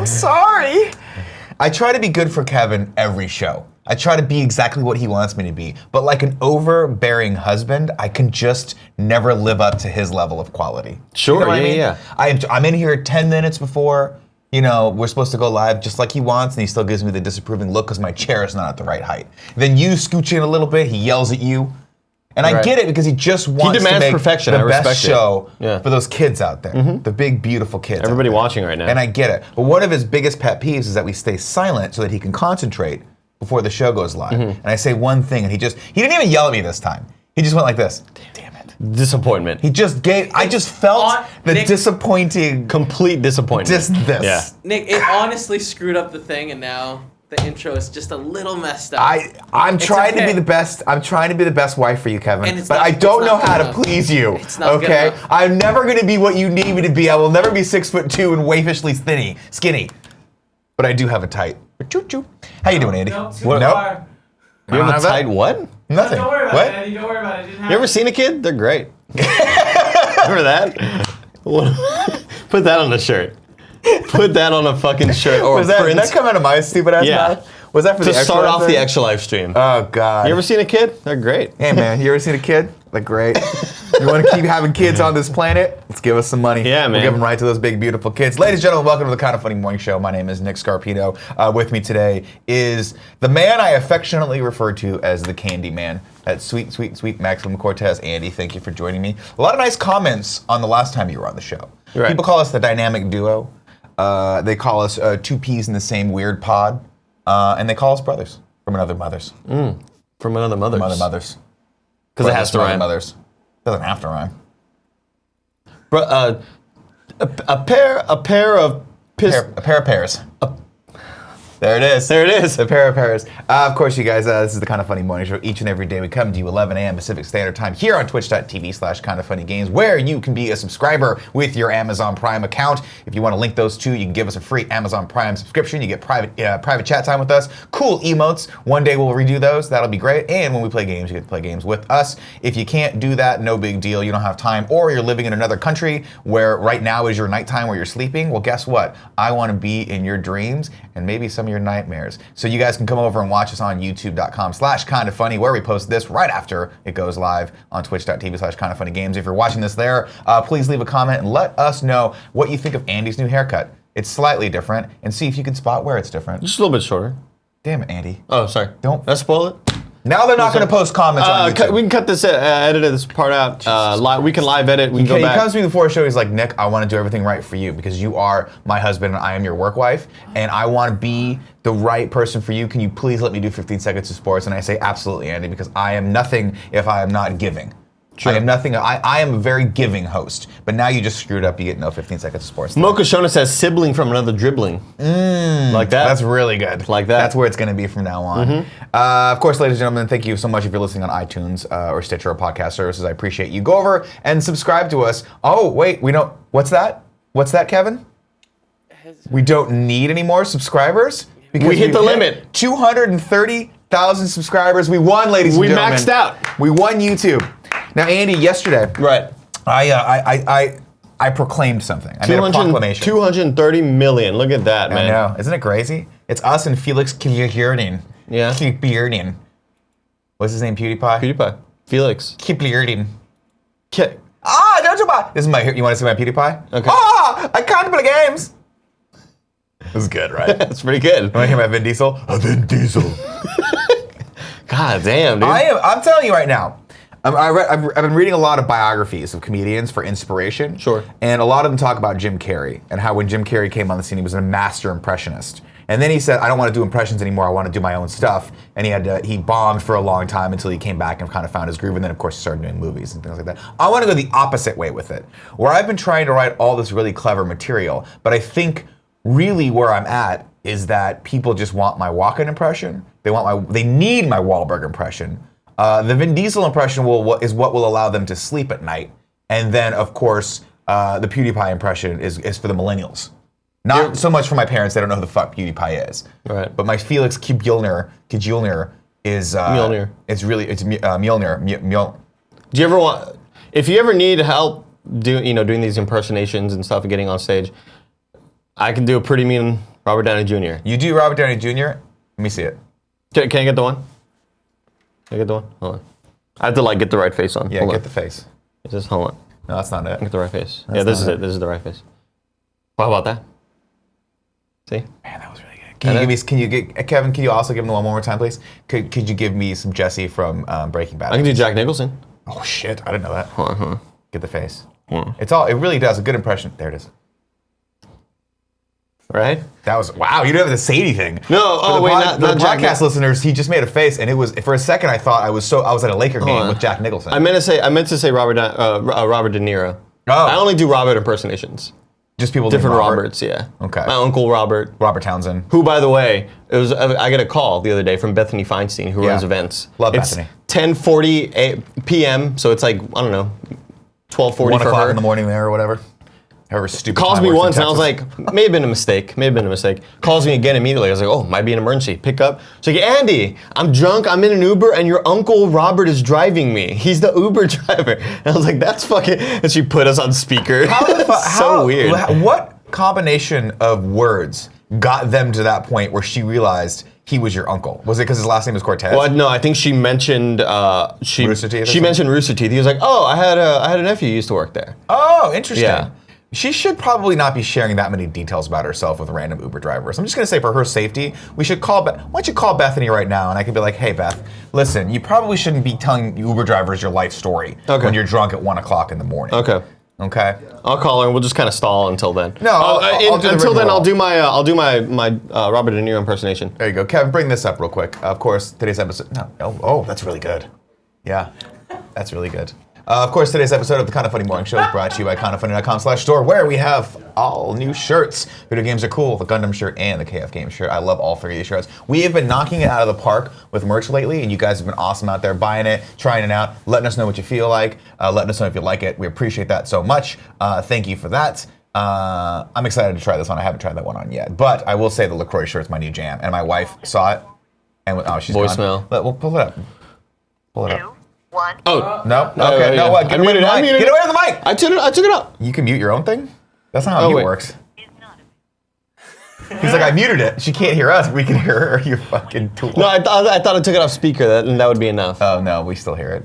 I'm sorry. I try to be good for Kevin every show. I try to be exactly what he wants me to be. But like an overbearing husband, I can just never live up to his level of quality. Sure, you know what I mean? yeah. I'm in here 10 minutes before, we're supposed to go live just like he wants, and he still gives me the disapproving look because my chair is not at the right height. Then you scooch in a little bit, he yells at you. And I get it because he just wants to make perfection. the best show for those kids out there, the big, beautiful kids. Everybody watching right now. And I get it. But one of his biggest pet peeves is that we stay silent so that he can concentrate before the show goes live. And I say one thing, and he didn't even yell at me this time. He just went like this. Damn it. Disappointment. I just felt Nick, disappointing. Complete disappointment. Just this. Yeah. Nick, it honestly screwed up the thing, and now the intro is just a little messed up. I'm trying to be the best. I'm trying to be the best wife for you, Kevin. But I don't know how to please you. It's not good okay? enough. I'm never going to be what you need me to be. I will never be 6'2" and waifishly skinny. But I do have a tight. Choo-choo. How you doing, Andy? Nope. Too far. You have a tight what? Nothing. Don't worry about what? it, Andy. Don't worry about it. You ever seen a kid? They're great. Remember that? Put that on the shirt. Put that on a fucking shirt or Did that print. come out of my stupid ass mouth? Was that for the to extra start life off thing? the extra live stream? Oh God. You ever seen a kid? They're great. Hey man, you ever seen a kid? They're great. You want to keep having kids on this planet? Let's give us some money. Yeah, man. We'll give them right to those big, beautiful kids. Ladies and gentlemen, welcome to the Kind of Funny Morning Show. My name is Nick Scarpino. With me today is the man I affectionately refer to as the Candy Man. That sweet, sweet, sweet Maximum Cortez. Andy, thank you for joining me. A lot of nice comments on the last time you were on the show. Right. People call us the dynamic duo. They call us two peas in the same weird pod. And they call us brothers from another mothers. From another mother's. From other mothers. Because it has to rhyme. Mothers. Doesn't have to rhyme. A pair of A pair of pears. There it is. There it is. A pair of pears. Of course, you guys, this is the Kind of Funny Morning Show. Each and every day we come to you 11 a.m. Pacific Standard Time here on twitch.tv/kindoffunnygames, where you can be a subscriber with your Amazon Prime account. If you want to link those two, you can give us a free Amazon Prime subscription. You get private chat time with us. Cool emotes. One day we'll redo those. That'll be great. And when we play games, you get to play games with us. If you can't do that, no big deal. You don't have time, or you're living in another country where right now is your nighttime where you're sleeping. Well, guess what? I want to be in your dreams and maybe some of your nightmares. So you guys can come over and watch us on youtube.com/kindoffunny, where we post this right after it goes live on twitch.tv/kindoffunnygames. If you're watching this there, please leave a comment and let us know what you think of Andy's new haircut. It's slightly different, and see if you can spot where it's different. Just a little bit shorter. Damn it, Andy. Oh, sorry. Don't- Let's spoil it. Now they're not going to post comments on YouTube. We can cut this, edit this part out. We can live edit. We can go He back. comes to me before a show, he's like, Nick, I want to do everything right for you because you are my husband and I am your work wife, and I want to be the right person for you. Can you please let me do 15 seconds of sports? And I say, absolutely, Andy, because I am nothing if I am not giving. Sure. I am nothing. I am a very giving host, but now you just screwed up. You get no 15 seconds of sports. Mocha Shona says sibling from another dribbling. Like that. That's really good. Like that. That's where it's going to be from now on. Of course, ladies and gentlemen, thank you so much if you're listening on iTunes or Stitcher or podcast services. I appreciate you. Go over and subscribe to us. Oh, wait, we don't. What's that? What's that, Kevin? We don't need any more subscribers? Because We hit the limit. 230,000 subscribers. We won, ladies and We gentlemen. maxed out. We won YouTube. Now, Andy, yesterday, Right. I proclaimed something. I made a proclamation. 230 million. Look at that, man. I know. Isn't it crazy? It's us and Felix Kipierden. Yeah. Kipierden. What's his name? PewDiePie? PewDiePie. Felix. Kipierden. Ki- Don't you buy? This is my. You want to see my PewDiePie? Okay. I can't play games. This is good, right? That's pretty good. Want to hear my Vin Diesel? Vin Diesel. God damn, dude. I'm telling you right now. I've been reading a lot of biographies of comedians for inspiration. Sure. And a lot of them talk about Jim Carrey and how when Jim Carrey came on the scene, he was a master impressionist. And then he said, I don't want to do impressions anymore. I want to do my own stuff. And he bombed for a long time until he came back and kind of found his groove. And then, of course, he started doing movies and things like that. I want to go the opposite way with it, where I've been trying to write all this really clever material. But I think really where I'm at is that people just want my Walken impression. They need my Wahlberg impression. The Vin Diesel impression is what will allow them to sleep at night. And then, of course, the PewDiePie impression is for the millennials. Not so much for my parents, they don't know who the fuck PewDiePie is. Right. But my Felix Kipierden is... Mjolnir. It's Mjolnir. Do you ever want... If you ever need help doing these impersonations and stuff and getting on stage, I can do a pretty mean Robert Downey Jr. You do Robert Downey Jr.? Let me see it. Can I get the one? Can I get the one? Hold on. I have to like get the right face on. Yeah, hold get on. the face. It's just hold on. No, that's not it. Get the right face. That's yeah, this is not it. This is the right face. Well, how about that? See? Man, that was really good. Kevin, can you also give me one more time, please? Could you give me some Jesse from Breaking Bad? I can do Jack Nicholson. Oh shit, I didn't know that. Hold on. Get the face. Hold on. It really does a good impression. There it is. Right? That was wow. You don't have to say anything. No. For Not the Jack podcast listeners. He just made a face, and it was for a second. I thought I was at a Laker game on. with Jack Nicholson. I meant to say Robert De Niro. Oh. I only do Robert impersonations. Just people Different named Robert. Roberts, yeah. Okay. My uncle Robert. Robert Townsend. Who, by the way, I got a call the other day from Bethany Feinstein, who runs events. Love it's Bethany. 10:40 p.m., so it's like, I don't know, 12:40 1 for o'clock her. in the morning there or whatever. However stupid. Calls time me works in once, and I was Texas. like, may have been a mistake. Calls me again immediately. I was like, oh, might be an emergency. Pick up. She's like, Andy, I'm drunk, I'm in an Uber, and your uncle Robert is driving me. He's the Uber driver. And I was like, that's fucking, and she put us on speaker. So weird. What combination of words got them to that point where she realized he was your uncle? Was it because his last name was Cortez? Well, no, I think she mentioned Rooster Teeth or She mentioned Rooster Teeth. He was like, "Oh, I had a nephew who used to work there." Oh, interesting. Yeah. She should probably not be sharing that many details about herself with random Uber drivers. I'm just gonna say for her safety, we should call. Why don't you call Bethany right now, and I can be like, "Hey, Beth, listen, you probably shouldn't be telling Uber drivers your life story when you're drunk at 1 o'clock in the morning." Okay. Okay. I'll call her and we'll just kind of stall until then. No, I'll do the until then rigmarole. I'll do my Robert De Niro impersonation. There you go, Kevin. Bring this up real quick. Of course, today's episode. No. Oh, that's really good. Yeah, that's really good. Of course, today's episode of the Kind of Funny Morning Show is brought to you by kindoffunny.com/store, where we have all new shirts. Video games are cool, the Gundam shirt and the KF Games shirt. I love all three of these shirts. We have been knocking it out of the park with merch lately, and you guys have been awesome out there buying it, trying it out, letting us know what you feel like, letting us know if you like it. We appreciate that so much. Thank you for that. I'm excited to try this one. I haven't tried that one on yet, but I will say the LaCroix shirt is my new jam, and my wife saw it, and she's Voicemail. gone. We'll pull it up. Pull it up. 2, 1. Oh. No? Okay, yeah. no, what? Get I away muted from the it. mic. Get away from the mic. I took it out. You can mute your own thing? That's not how mute wait. works. Is not He's like, I muted it. She can't hear us. We can hear her. You fucking tool. No, I thought I took it off speaker, and that would be enough. Oh, no, we still hear it.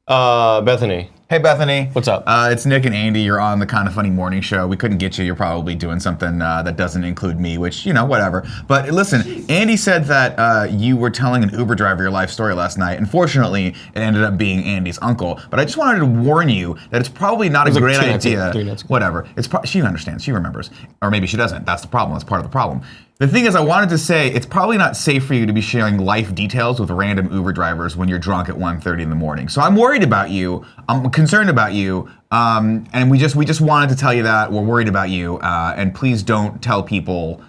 Bethany. Hey, Bethany. What's up? It's Nick and Andy. You're on the Kind of Funny Morning Show. We couldn't get you. You're probably doing something that doesn't include me, which, whatever. But listen, Andy said that you were telling an Uber driver your life story last night. Unfortunately, it ended up being Andy's uncle. But I just wanted to warn you that it's probably not a great idea. 3 nights ago. Whatever. She understands. She remembers. Or maybe she doesn't. That's the problem. That's part of the problem. The thing is, I wanted to say it's probably not safe for you to be sharing life details with random Uber drivers when you're drunk at 1:30 in the morning. So I'm worried about you. I'm concerned about you, and we just wanted to tell you that we're worried about you. And please don't tell people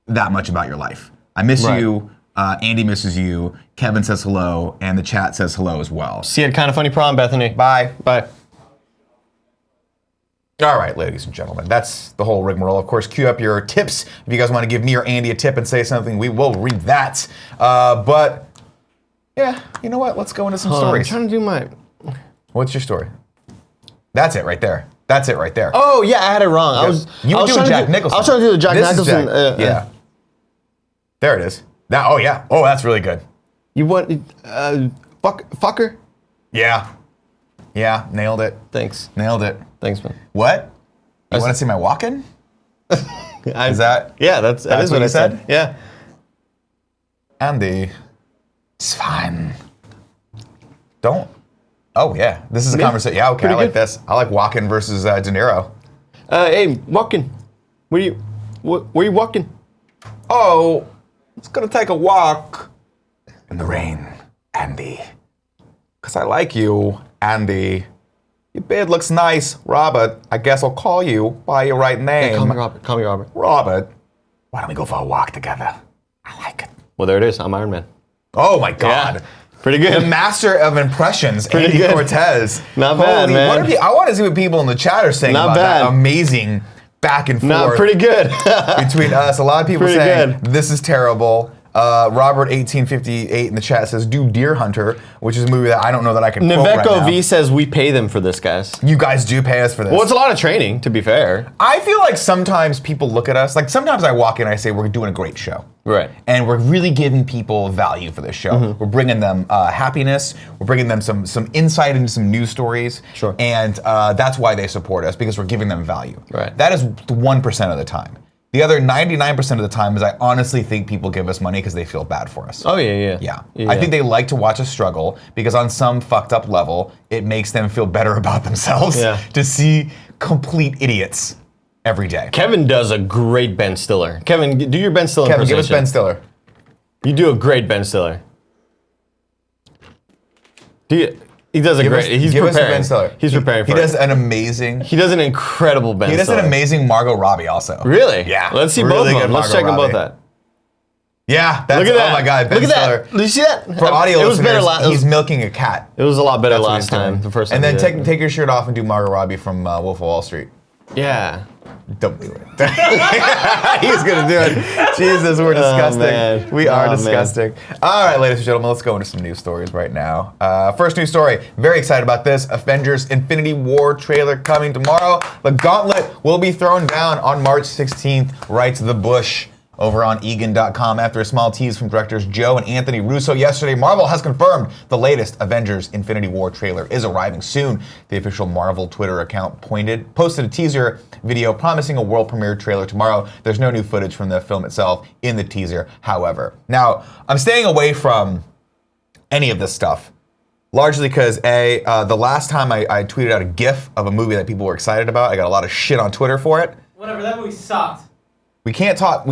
that much about your life. I miss you. Andy misses you. Kevin says hello, and the chat says hello as well. See you at Kind of Funny Prom, Bethany. Bye. Bye. All right, ladies and gentlemen, that's the whole rigmarole. Of course, cue up your tips. If you guys want to give me or Andy a tip and say something, we will read that. But, yeah, you know what? Let's go into some I'm stories. trying to do my... What's your story? That's it right there. That's it right there. Oh, yeah, I had it wrong. I was doing Jack Nicholson. I was trying to do the Jack This is Nicholson. yeah. There it is. Now, oh, yeah. Oh, that's really good. You want... fucker? Yeah. Yeah, nailed it. Thanks. Nailed it. Thanks, man. What? You want to see my walk-in? Is that? Yeah, that is what what you I said. said? Yeah. Andy, it's fine. Don't. Oh, yeah. This is a conversation. Yeah, okay. Pretty I like good. this. I like Walken versus De Niro. Hey, walking. Where you walking? Oh, it's going to take a walk in the rain, Andy. Because I like you, Andy. Your beard looks nice, Robert. I guess I'll call you by your right name. Hey, call me Robert. Call me Robert. Robert. Why don't we go for a walk together? I like it. Well, there it is. I'm Iron Man. Oh, my God. Yeah. Pretty good. The master of impressions, Andy good. Cortez. Not bad, man. What are I want to see what people in the chat are saying Not about bad. that amazing back and forth Not pretty good. between us. A lot of people Pretty saying good. this is terrible. Robert1858 in the chat says, do Deer Hunter, which is a movie that I don't know that I can quote right Niveco now. V says we pay them for this, guys. You guys do pay us for this. Well, it's a lot of training, to be fair. I feel like sometimes people look at us, like sometimes I walk in and I say, we're doing a great show. Right. And we're really giving people value for this show. We're bringing them happiness. We're bringing them some insight into some news stories. Sure. And that's why they support us, because we're giving them value. Right. That is 1% of the time. The other 99% of the time is I honestly think people give us money because they feel bad for us. Oh, yeah. I think they like to watch us struggle because on some fucked up level, it makes them feel better about themselves to see complete idiots every day. Kevin does a great Ben Stiller. Kevin, do your Ben Stiller Kevin, give us impersonation. Ben Stiller. You do a great Ben Stiller. He does a great. He's give preparing. us the Ben Stiller. He's preparing for He it. does an amazing. He does an incredible Ben He does Stiller. an amazing Margot Robbie also. Really? Yeah. Let's see Really both of good them. Let's Margot check them both Robbie. out. Yeah, that's, Look at that. oh my God, Ben Look Stiller. at that. Did you see that? For audio it was better listeners, he's milking a cat. It was a lot better That's what last he's doing. time. The first time. And then he did it. take your shirt off and do Margot Robbie from Wolf of Wall Street. Yeah. Don't do it. He's gonna do it. Jesus, we're disgusting. man. We are Oh, man. disgusting. All right, ladies and gentlemen, let's go into some news stories right now. First news story. Very excited about this. Avengers Infinity War trailer coming tomorrow. The gauntlet will be thrown down on March 16th, right to the bush. Over on egan.com, after a small tease from directors Joe and Anthony Russo yesterday, Marvel has confirmed the latest Avengers Infinity War trailer is arriving soon. The official Marvel Twitter account posted a teaser video promising a world premiere trailer tomorrow. There's no new footage from the film itself in the teaser, however. Now, I'm staying away from any of this stuff, largely because the last time I tweeted out a GIF of a movie that people were excited about, I got a lot of shit on Twitter for it. Whatever, that movie sucked. We can't talk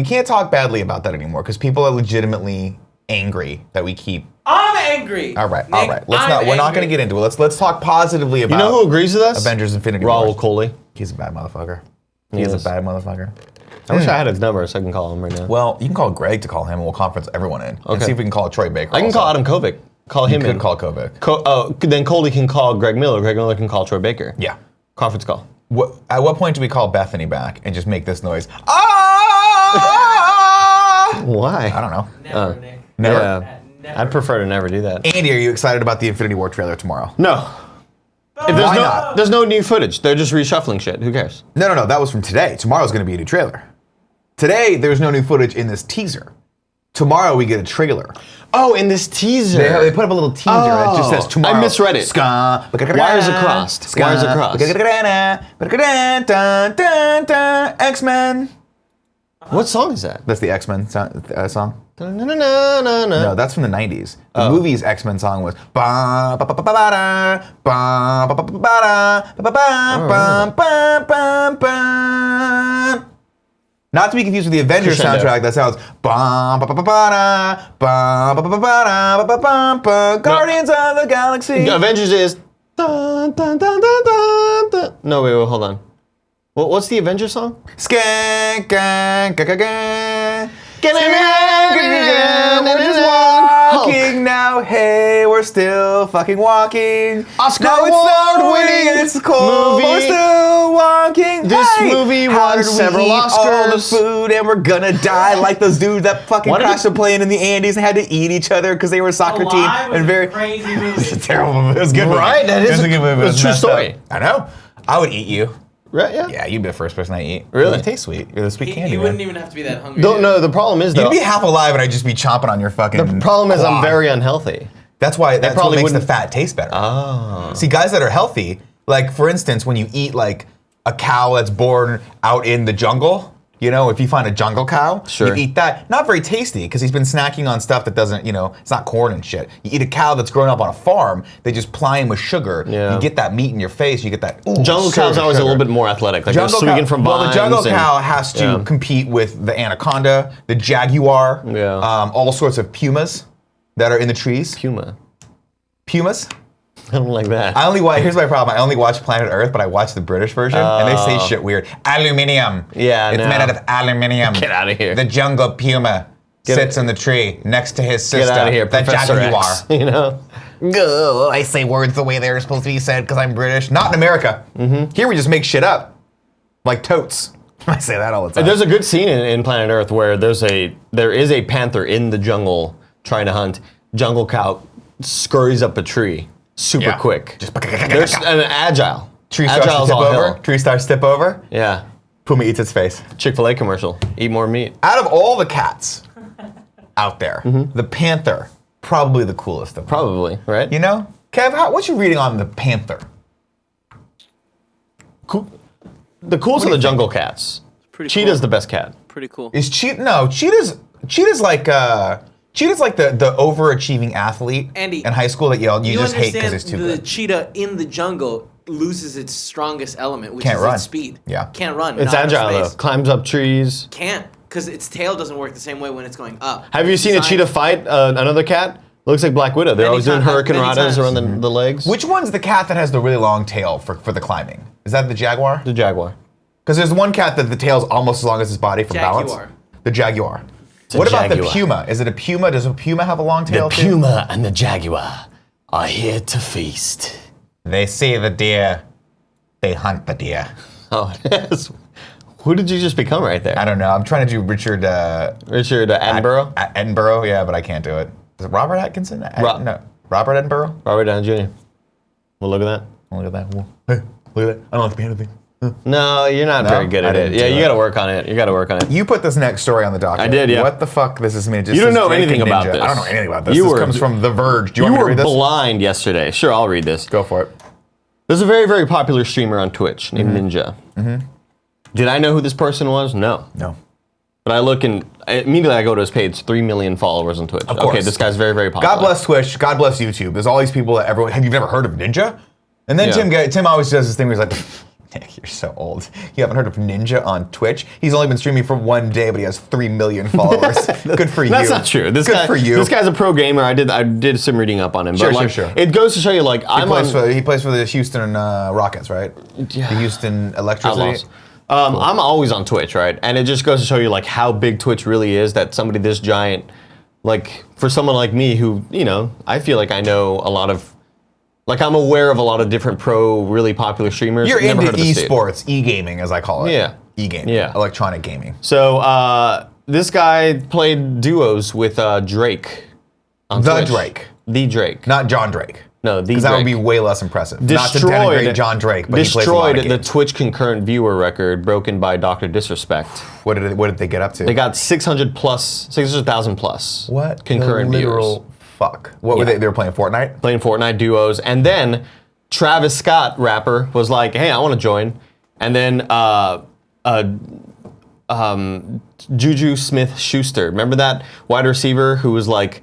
badly about that anymore because people are legitimately angry that we keep. I'm angry. All right. Nick, We're not going to get into it. Let's talk positively about. You know who agrees with us? Avengers Infinity War. Raul Coley. He's a bad motherfucker. He He's a is. bad motherfucker. I wish I had his number so I can call him right now. Well, you can call Greg to call him, and we'll conference everyone in and Okay. see if we can call Troy Baker. I can also. call Adam Kovic. Call him You in. could call Kovic. Then Coley can call Greg Miller. Greg Miller can call Troy Baker. Yeah. Conference call. At what point do we call Bethany back and just make this noise? Ah! Why? I don't know. Never, Nick. Never. Yeah. Never. I'd prefer to never do that. Andy, are you excited about the Infinity War trailer tomorrow? No. If there's Why no, not? There's no new footage. They're just reshuffling shit. Who cares? No. That was from today. Tomorrow's going to be a new trailer. Today, there's no new footage in this teaser. Tomorrow, we get a trailer. Oh, in this teaser. They put up a little teaser. It just says tomorrow. I misread it. Wires across. Wires across. X-Men. What song is that? That's the X-Men song. No. No, that's from the 90s. The movie's X-Men song was ba ba ba ba ba da ba ba ba ba ba da ba ba ba ba ba. Not to be confused with the Avengers Crescendo. soundtrack that sounds ba ba ba ba ba da ba ba ba ba ba da ba ba ba. Guardians of the Galaxy. Avengers is. Dun, dun, dun, dun, dun, dun. No, wait, hold on. What's the Avengers song? Skank, gang, gang, gang, gang. We're We're just walking now. Hey, we're still fucking walking. Oscar now it's award snowing winning and it's cold. movie. We're still walking. This Hey, movie how won did we several eat all the Oscars? food and we're gonna die like those dudes that fucking Why did crashed a plane in the Andes and had to eat each other because they were a soccer team Alive was and a very. crazy It's a movie. terrible movie. It was a good movie. Right, that It is was a good movie. it's a It true was messed up. story. I know. I would eat you. Right, yeah. Yeah, you'd be the first person I eat. Really? You taste sweet. You're the sweet candy. He man. wouldn't even have to be that hungry. Don't know. The problem is, though. You'd be half alive and I'd just be chomping on your fucking. The problem is, I'm quad. very unhealthy. That's why. That's what probably makes the wouldn't- fat taste better. Oh. See, guys that are healthy, like for instance, when you eat like a cow that's born out in the jungle. You know, if you find a jungle cow, Sure. you eat that. Not very tasty because he's been snacking on stuff that doesn't, it's not corn and shit. You eat a cow that's grown up on a farm, they just ply him with sugar. Yeah. You get that meat in your face, you get that. Ooh, Jungle sugar, cow's always a sugar. little bit more athletic. Like they're Jungle swinging cow, from well, vines. the jungle and- cow has to yeah. compete with the anaconda, the jaguar, Yeah. all sorts of pumas that are in the trees. Puma. Pumas? I don't like that. Here's my problem. I only watch Planet Earth, but I watch the British version, and they say shit weird. Aluminium. Yeah, It's no. made out of aluminium. Get outta here. The jungle puma sits in the tree next to his sister. Get out of here, the Professor jaguar. X. You know? Go, I say words the way they're supposed to be said because I'm British. Not in America. Here we just make shit up. Like totes. I say that all the time. There's a good scene in Planet Earth where there is a panther in the jungle trying to hunt. Jungle cow scurries up a tree super quick. Just There's an agile. tree starts to Agile's tip all over. hell. Tree starts to tip over. Yeah. Puma eats its face. Chick-fil-A commercial. Eat more meat. Out of all the cats out there, the panther probably the coolest of them. Probably, right? You know, Kev, what you reading on the panther? The coolest are the jungle cats. Pretty Cheetah's cool. the best cat. Pretty cool. Is cheetah's like the overachieving athlete Andy, in high school that you just hate because understand it's too the good. cheetah in the jungle loses its strongest element, which Can't is run. its speed. Yeah. Can't run. It's not enough agile though. space. Climbs up trees. Can't, because its tail doesn't work the same way when it's going up. Have you seen a cheetah fight another cat? Looks like Black Widow. They're Many always doing times- hurricane many ratas times. around the legs. Which one's the cat that has the really long tail for the climbing? Is that the jaguar? The jaguar. Because there's one cat that the tail's almost as long as his body for balance. Jaguar. The jaguar. a What about the jaguar. puma? Is it a puma? Does a puma have a long tail too? puma and the jaguar are here to feast. They see the deer, they hunt the deer. Oh, yes. Who did you just become right there? I don't know. I'm trying to do Richard Attenborough? Attenborough, yeah, but I can't do it. Is it Robert Atkinson? No, Robert Attenborough. Robert Downey Jr. Well, look at that. Look at that. Hey, look at that. I don't like the panda thing. No, you're not very good I at it. didn't Yeah, do you it. got to work on it. You got to work on it. You put this next story on the docket. I did, yeah. What the fuck does this mean? It just You don't says know Drake anything and about Ninja. this. I don't know anything about this. You This were- comes from The Verge. Do you You want me to were read this? blind yesterday. Sure, I'll read this. Go for it. There's a very, very popular streamer on Twitch named Ninja. Did I know who this person was? No. No. But I look and immediately I go to his page, 3 million followers on Twitch. Of Okay, course. this guy's very, very popular. God bless Twitch. God bless YouTube. There's all these people that everyone. Have you never heard of Ninja? And then Yeah. Tim always does this thing where he's like, Nick, you're so old. You haven't heard of Ninja on Twitch? He's only been streaming for 1 day, but he has 3 million followers. Good for you. That's not true. This Good guy, for you. This guy's a pro gamer. I did some reading up on him. Sure, but like, sure. It goes to show you, like, He plays for the Houston Rockets, right? Yeah. The Houston Electricity. Outlaws. I'm always on Twitch, right? And it just goes to show you like how big Twitch really is. That somebody this giant, like for someone like me who, you know, I feel like I know a lot of, like I'm aware of a lot of different pro, really popular streamers. You're Never into heard of this dude. esports, e-gaming as I call it. Yeah. E-gaming. Yeah. Electronic gaming. So this guy played duos with Drake on The Twitch. Drake. The Drake. Not John Drake. No, the Because that would be Drake. way less impressive. Not to denigrate John Drake, but he plays a lot destroyed of the games. Twitch concurrent viewer record broken by Dr. Disrespect. What did they get up to? They got 600,000 plus what concurrent the viewers. literal fuck? What were Yeah. they? They were playing Fortnite. Playing Fortnite duos, and then Travis Scott, rapper, was like, "Hey, I want to join," and then Juju Smith-Schuster, remember that wide receiver who was like,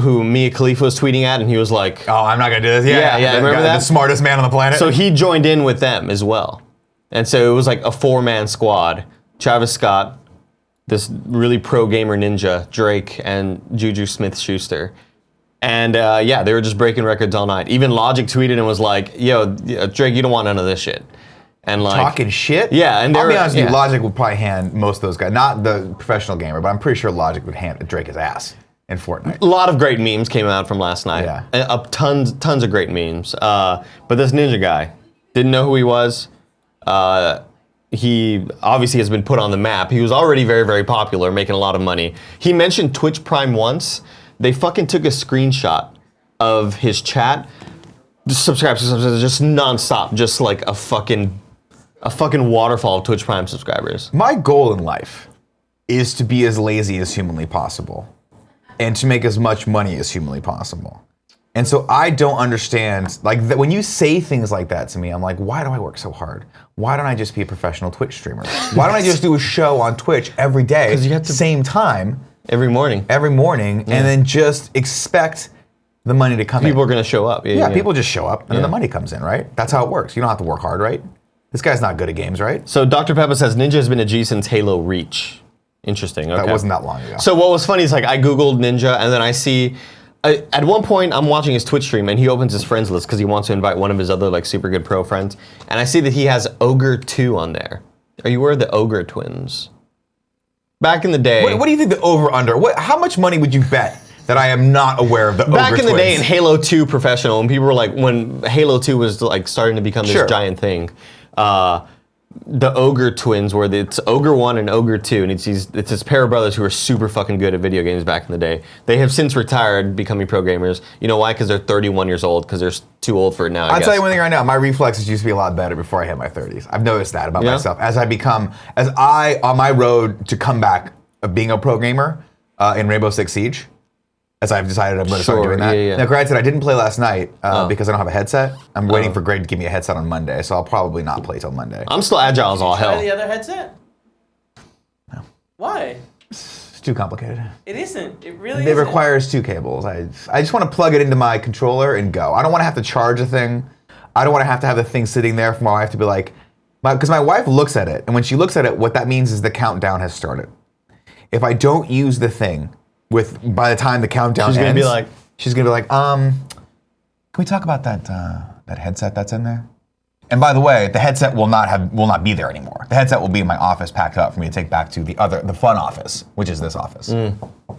who Mia Khalifa was tweeting at, and he was like, Oh, I'm not gonna do this. Yeah, The remember guy- that? The smartest man on the planet. so he joined in with them as well, and so it was like a 4-man squad: Travis Scott, this really pro gamer ninja, Drake, and Juju Smith-Schuster. And yeah, they were just breaking records all night. Even Logic tweeted and was like, "Yo, Drake, you don't want none of this shit." And like talking shit. Yeah, and I'll be they're- honest with you. yeah. Logic would probably hand most of those guys, not the professional gamer, but I'm pretty sure Logic would hand Drake his ass in Fortnite. a lot of great memes came out from last night. Yeah. Tons of great memes. But this ninja guy, didn't know who he was. He obviously has been put on the map. He was already very, very popular, making a lot of money. He mentioned Twitch Prime once. They fucking took a screenshot of his chat. Just subscribe, just nonstop, just like a fucking waterfall of Twitch Prime subscribers. My goal in life is to be as lazy as humanly possible and to make as much money as humanly possible. And so I don't understand, like, when you say things like that to me, I'm like, why do I work so hard? Why don't I just be a professional Twitch streamer? Why don't I just do a show on Twitch every day, 'Cause you have to- same time, Every morning. and then just expect the money to come in? People are gonna show up. Yeah, people just show up and then Yeah. the money comes in, right? That's how it works. You don't have to work hard, right? This guy's not good at games, right? So Dr. Peppa says Ninja has been a G since Halo Reach. Interesting. Okay. That wasn't that long ago. So what was funny is like I googled Ninja and then I see at one point I'm watching his Twitch stream and he opens his friends list because he wants to invite one of his other like super good pro friends, and I see that he has Ogre 2 on there. Are you aware of the Ogre twins? Back in the day. What do you think the over-under? How much money would you bet that I am not aware of the Back Ogre in the day in twins? Halo 2 Professional, when people were like, when Halo 2 was like starting to become this Sure. giant thing, the Ogre twins, where it's Ogre 1 and Ogre 2, and it's this pair of brothers who are super fucking good at video games back in the day. They have since retired, becoming pro gamers. You know why? Because they're 31 years old, because they're too old for it now, I I'll guess. tell you one thing right now, my reflexes used to be a lot better before I hit my 30s. I've noticed that about myself. On my road to come back of being a pro gamer in Rainbow Six Siege, as I've decided I'm going to start doing that. Yeah. Now, granted, I didn't play last night because I don't have a headset. I'm waiting for Greg to give me a headset on Monday, so I'll probably not play till Monday. I'm still agile as all Try hell. the other headset? No. Why? It's too complicated. It isn't. It really It isn't. requires 2 cables. I just want to plug it into my controller and go. I don't want to have to charge a thing. I don't want to have the thing sitting there for my wife to be like, because my wife looks at it, and when she looks at it, what that means is the countdown has started. If I don't use the thing, by the time the countdown ends, she's gonna be like, can we talk about that headset that's in there? And by the way, the headset will not be there anymore. The headset will be in my office, packed up for me to take back to the fun office, which is this office.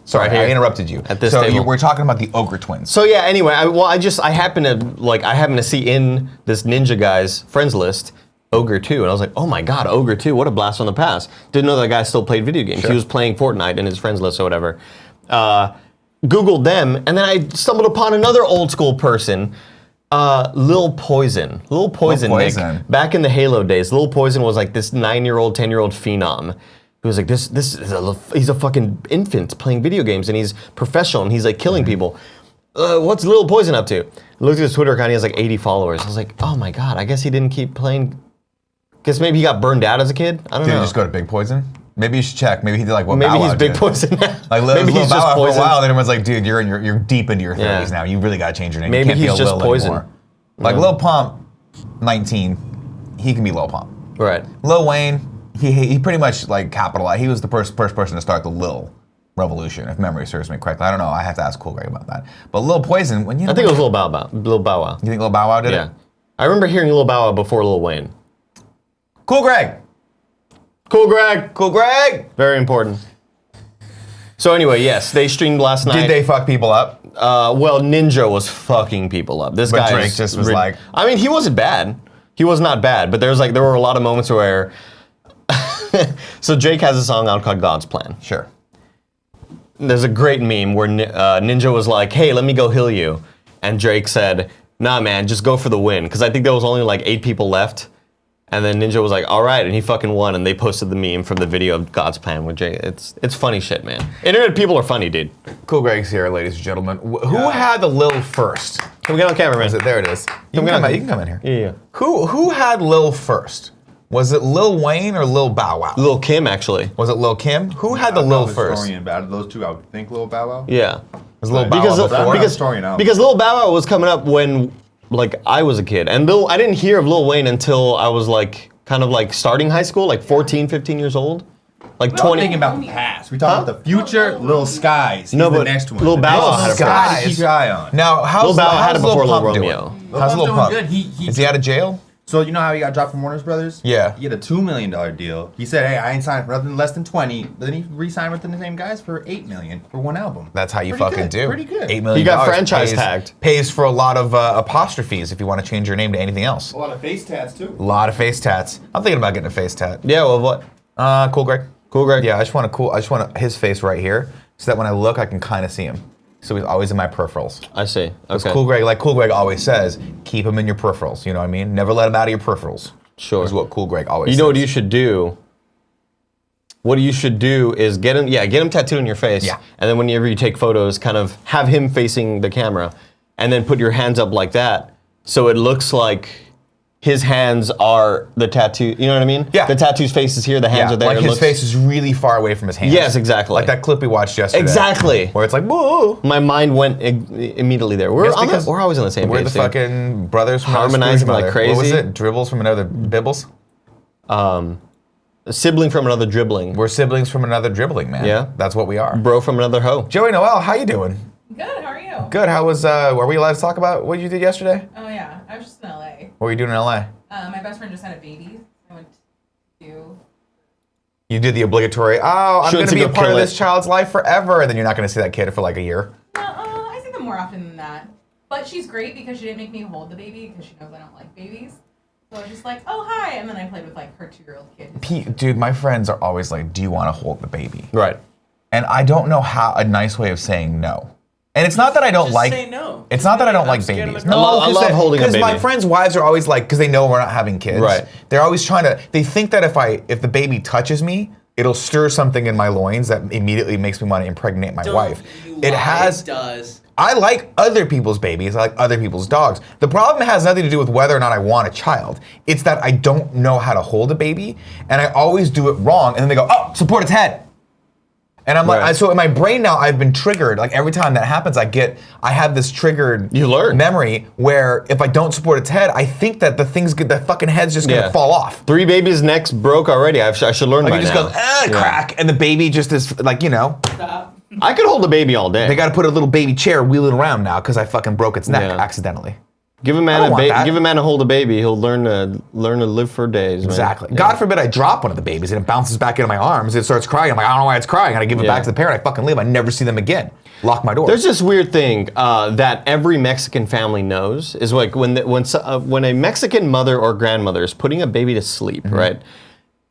Sorry, I interrupted you. At this table. We're talking about the Ogre twins. So yeah, anyway, I happen to see in this ninja guy's friends list Ogre 2, and I was like, oh my god, Ogre 2, what a blast from the past. Didn't know that guy still played video games. Sure. He was playing Fortnite in his friends list or whatever. Googled them, and then I stumbled upon another old school person, Lil Poison. Lil Poison, Nick. Back in the Halo days, Lil Poison was like this 9-year-old, 10-year-old phenom. He was like, he's a fucking infant playing video games, and he's professional, and he's like killing people. What's Lil Poison up to? Looked at his Twitter account, he has like 80 followers. I was like, oh my god, I guess he didn't keep playing. Guess maybe he got burned out as a kid? I don't know. Did he just go to Big Poison? Maybe you should check. Maybe he did like what Maybe Bow Wow he's Big did. Poison now. Like maybe he's just Bow Wow Poison. for a while, then everyone's like, dude, you're deep into your 30s now. You really got to change your name. Maybe you can't he's be a just Lil Poison. Anymore. Like Lil Pump, 19, he can be Lil Pump. Right. Lil Wayne, he pretty much like capitalized. He was the first person to start the Lil revolution, if memory serves me correctly. I don't know. I have to ask Cool Greg about that. But Lil Poison, I think it was Lil Bow Wow. Lil Bow Wow. You think Lil Bow Wow did it? Yeah. I remember hearing Lil Bow Wow before Lil Wayne. Cool Greg. Cool Greg. Cool Greg. Very important. So anyway, yes, they streamed last night. Did they fuck people up? Well, Ninja was fucking people up. This But guy Drake just was like... I mean, he wasn't bad. He was not bad, but there were a lot of moments where... So Drake has a song out called God's Plan. Sure. There's a great meme where Ninja was like, hey, let me go heal you. And Drake said, nah, man, just go for the win. Because I think there was only like 8 people left. And then Ninja was like, all right, and he fucking won, and they posted the meme from the video of God's Plan with Jay. It's funny shit, man. Internet people are funny, dude. Cool Greg's here, ladies and gentlemen. Who had the Lil first? Can we get on camera, man? Is it? There it is. You can come in here. Yeah. Who had Lil first? Was it Lil Wayne or Lil Bow Wow? Lil Kim, actually. Was it Lil Kim? Who had the Lil first? Out of those two, I would think Lil Bow Wow. Yeah. Was Lil Bow Wow before? Because Lil Bow Wow was coming up when like I was a kid, and I didn't hear of Lil Wayne until I was like kind of like starting high school, like 14, 15 years old. Like We're 20. thinking about the past. We talking about the future. Lil Skies. He's No, the but next one. Lil Bow Wow had it Skies. first. Keep your eye on. Now, how's Lil Bow Wow had it before Lil Pump Romeo. doing? Lil How's Pump's Lil Pump? doing good. Is he out of jail? So you know how he got dropped from Warner's Brothers? Yeah. He had a $2 million deal. He said, hey, I ain't signed for nothing less than 20. Then he re-signed with the same guys for $8 million for one album. That's how you Pretty fucking good, do. pretty good. $8 million. He got franchise tagged. Pays for a lot of apostrophes if you want to change your name to anything else. A lot of face tats too. A lot of face tats. I'm thinking about getting a face tat. Yeah, well, what? Cool Greg. Cool Greg. Yeah, I just want his face right here, so that when I look, I can kind of see him. So he's always in my peripherals. I see. Okay. Cool Greg, like Cool Greg always says, keep him in your peripherals. You know what I mean? Never let him out of your peripherals. Sure. Is what Cool Greg always says. You know what you should do? What you should do is get him tattooed on your face. Yeah. And then whenever you take photos, kind of have him facing the camera, and then put your hands up like that, so it looks like his hands are the tattoo. You know what I mean? Yeah. The tattoo's face is here, the hands are there. like it his looks- face is really far away from his hands. Yes, exactly. Like that clip we watched yesterday. Exactly. Where it's like, whoa. My mind went immediately there. We're always on the same We're page. the dude. fucking brothers from Harmonizing another like Scrooge mother. crazy. What was it? Dribbles from another Bibbles? A sibling from another dribbling. We're siblings from another dribbling, man. Yeah. That's what we are. Bro from another hoe. Joey Noel, how you doing? Good, how are you? Good. How was, were we allowed to talk about what you did yesterday? Oh yeah, I was just in LA. What were you doing in LA? My best friend just had a baby. I went to... You did the obligatory, I'm Sure, going to to be go a part of kill this it. child's life forever, and then you're not going to see that kid for like a year. I see them more often than that. But she's great because she didn't make me hold the baby because she knows I don't like babies. So I was just like, oh, hi. And then I played with like her 2-year-old kid. Dude, my friends are always like, do you want to hold the baby? Right. And I don't know how a nice way of saying no. And it's not that I don't Just like. say no. It's Just not that I don't I'm like scared of babies. my No, I love holding a because my baby. friends' wives are always like, because they know we're not having kids. Right. They're always trying to. They think that if the baby touches me, it'll stir something in my loins that immediately makes me want to impregnate my wife. It does. I like other people's babies. I like other people's dogs. The problem has nothing to do with whether or not I want a child. It's that I don't know how to hold a baby, and I always do it wrong. And then they go, "Oh, support its head." And I'm Right. like, so in my brain now, I've been triggered. Like every time that happens, I have this triggered You learn. memory where if I don't support its head, I think that the fucking head's just gonna fall off. 3 babies' necks broke already. I should learn Like by it just now. goes, crack, and the baby just is like, Stop. I could hold a baby all day. they got to put a little baby chair wheeling around now because I fucking broke its neck Yeah. accidentally. Give a I man don't want that. give a man a hold a baby. He'll learn to live for days. Man. Exactly. Yeah. God forbid I drop one of the babies and it bounces back into my arms. It starts crying. I'm like, I don't know why it's crying. And I give it Yeah. back to the parent. I fucking leave. I never see them again. Lock my door. There's this weird thing that every Mexican family knows is like when a Mexican mother or grandmother is putting a baby to sleep, right?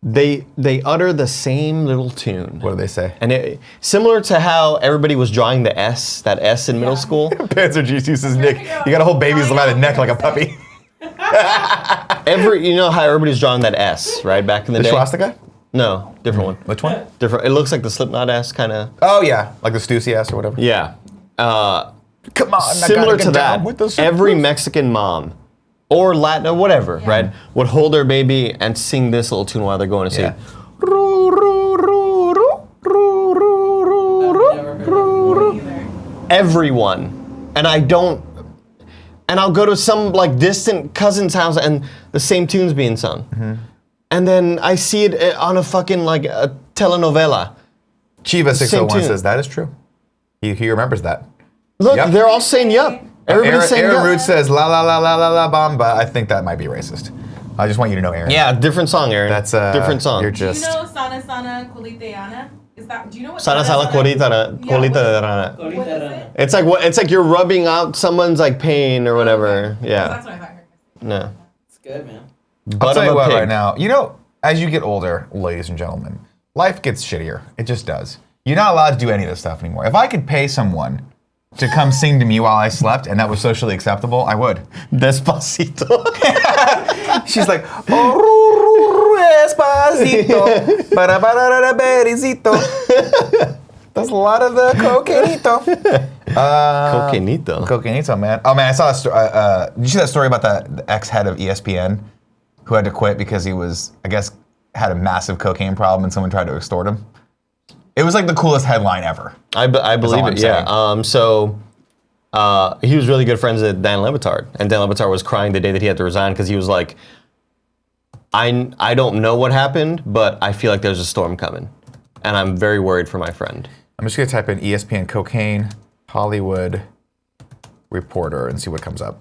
They utter the same little tune. What do they say? And similar to how everybody was drawing that S in middle school. Panzer Juice says, Nick, you gotta hold babies by the neck like a puppy. You know how everybody's drawing that S, right? Back in the The day. swastika? No, different one. Which one? Different. It looks like the Slipknot S kind of. Oh, yeah. Like the Stussy ass or whatever. Yeah. Come on. I Similar gotta to get that, down with the every Supras. Mexican mom or Latin or whatever, right, would hold their baby and sing this little tune while they're going to sleep. Yeah. Everyone, and I'll go to some like distant cousin's house and the same tune's being sung, and then I see it on a fucking like a telenovela. Chiva 601 tune. says that is true. He remembers that. Look, Yep. they're all saying yup. Everybody's saying Aaron yup. Root says la la la la la la bamba. I think that might be racist. I just want you to know, Aaron. Yeah, different song, Aaron. That's different song. You're Do you just. know Sana Sana Colita Ana? Is that? Do you know what? Sana sala colita de rana. What is it? It's like what? It's like you're rubbing out someone's like pain or whatever. Yeah. That's what I thought. No. It's good, man. I'll Butt tell of you a what, pig. right now, as you get older, ladies and gentlemen, life gets shittier. It just does. You're not allowed to do any of this stuff anymore. If I could pay someone to come sing to me while I slept and that was socially acceptable, I would. Despacito. She's like, oh, despacito, para para berisito. That's a lot of the cocainito. Cocainito. Cocainito, man. Oh man, I saw a story. Did you see that story about the ex-head of ESPN who had to quit because he was, I guess, had a massive cocaine problem and someone tried to extort him? It was like the coolest headline ever. I believe all it. I'm Yeah. He was really good friends with Dan Le Batard, and Dan Le Batard was crying the day that he had to resign because he was like, I don't know what happened, but I feel like there's a storm coming, and I'm very worried for my friend. I'm just gonna type in ESPN cocaine Hollywood reporter and see what comes up.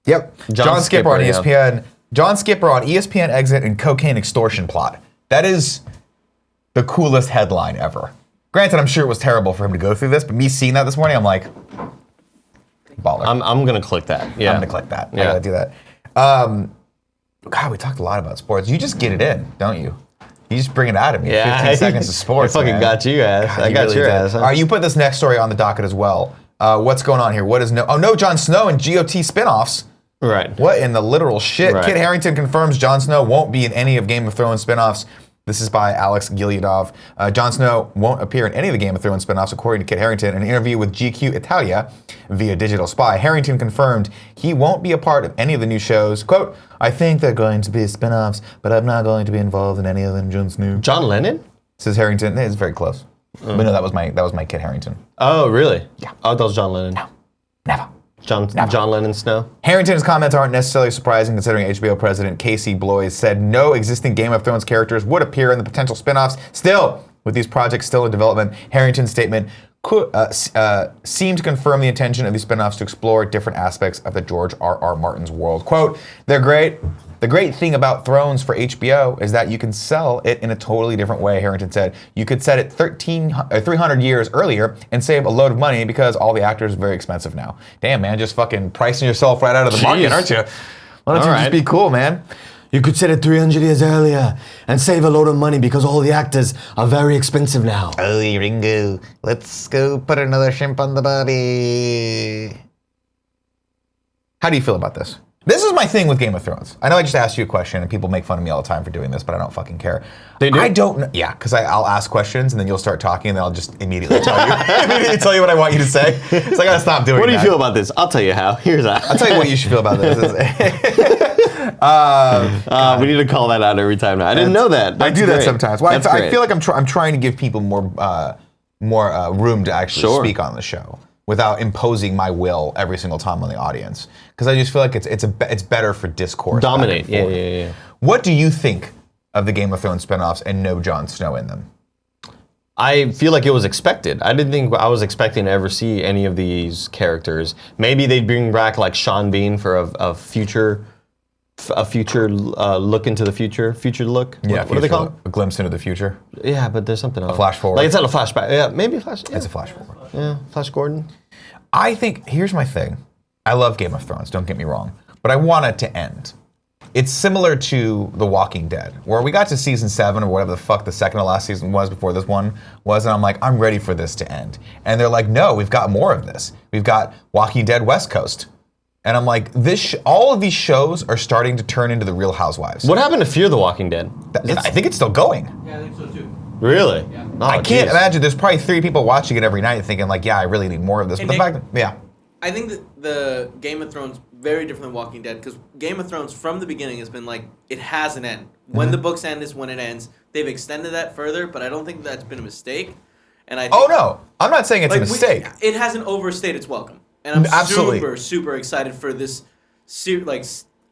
Yep, John Skipper on Skipper, ESPN. John Skipper on ESPN exit and cocaine extortion plot. That is the coolest headline ever. Granted, I'm sure it was terrible for him to go through this, but me seeing that this morning, I'm like, baller. I'm gonna click that. Yeah. I'm gonna click that. I Yeah. gotta do that. God, we talked a lot about sports. You just get it in, don't you? You just bring it out of me. Yeah. 15 seconds of sports. I fucking man. got you, ass. God, I you got really your did. ass. Huh? All right, you put this next story on the docket as well. What's going on here? What is no Jon Snow and GOT spinoffs. Right. What in the literal shit? Right. Kit Harington confirms Jon Snow won't be in any of Game of Thrones spinoffs. This is by Alex Gileadov. Jon Snow won't appear in any of the Game of Thrones spinoffs, according to Kit Harington. In an interview with GQ Italia via Digital Spy, Harington confirmed he won't be a part of any of the new shows. Quote, I think they're going to be spinoffs, but I'm not going to be involved in any of them, Jon Snow. John Lennon? Says Harington. It's very close. But no, that was my Kit Harington. Oh, really? Yeah. Oh, that was John Lennon. No, never. John Lennon Snow. Harrington's comments aren't necessarily surprising considering HBO president Casey Bloys said no existing Game of Thrones characters would appear in the potential spin-offs. Still, with these projects still in development, Harrington's statement seemed to confirm the intention of these spin-offs to explore different aspects of the George R.R. Martin's world. Quote, they're great. The great thing about Thrones for HBO is that you can sell it in a totally different way, Harrington said. You could set it 300 years earlier and save a load of money because all the actors are very expensive now. Damn, man, just fucking pricing yourself right out of the market, aren't you? Why don't you All just right. be cool, man? You could set it 300 years earlier and save a load of money because all the actors are very expensive now. Oh, Ringo, let's go put another shrimp on the body. How do you feel about this? This is my thing with Game of Thrones. I know I just asked you a question and people make fun of me all the time for doing this, but I don't fucking care. They do? I don't know. Yeah, because I'll ask questions and then you'll start talking and then I'll just immediately tell you what I want you to say. So I gotta stop doing that. What do you feel about this? I'll tell you how. Here's how. I'll tell you what you should feel about this. We need to call that out every time now. I didn't know that. I That's do that great. sometimes. Well, That's I great. feel like I'm trying to give people more room to actually Sure. speak on the show without imposing my will every single time on the audience. Because I just feel like it's better for discourse. back and Dominate. Yeah, forth. yeah. What do you think of the Game of Thrones spinoffs and no Jon Snow in them? I feel like it was expected. I didn't think I was expecting to ever see any of these characters. Maybe they'd bring back like Sean Bean for a future look into the future look. What do they call it? A glimpse into the future. Yeah, but there's something else. flash forward. Like it's not a flashback. Yeah, maybe flash. Yeah, It's a flash forward. yeah, Flash Gordon. I think, here's my thing. I love Game of Thrones, don't get me wrong, but I want it to end. It's similar to The Walking Dead, where we got to season 7 or whatever the fuck the second to last season was before this one was, and I'm like, I'm ready for this to end. And they're like, no, we've got more of this. We've got Walking Dead West Coast. And I'm like, all of these shows are starting to turn into the Real Housewives. What happened to Fear the Walking Dead? I think it's still going. Yeah, I think so too. Really? Yeah. Oh, I can't geez. imagine. There's probably 3 people watching it every night thinking like, yeah, I really need more of this. Hey, But the Nick. fact that, yeah. I think that the Game of Thrones very different than Walking Dead because Game of Thrones from the beginning has been like it has an end. When the books end is when it ends. They've extended that further, but I don't think that's been a mistake. And I think, Oh no, I'm not saying it's a like, mistake. it hasn't overstayed its welcome, and I'm Absolutely. super excited for this.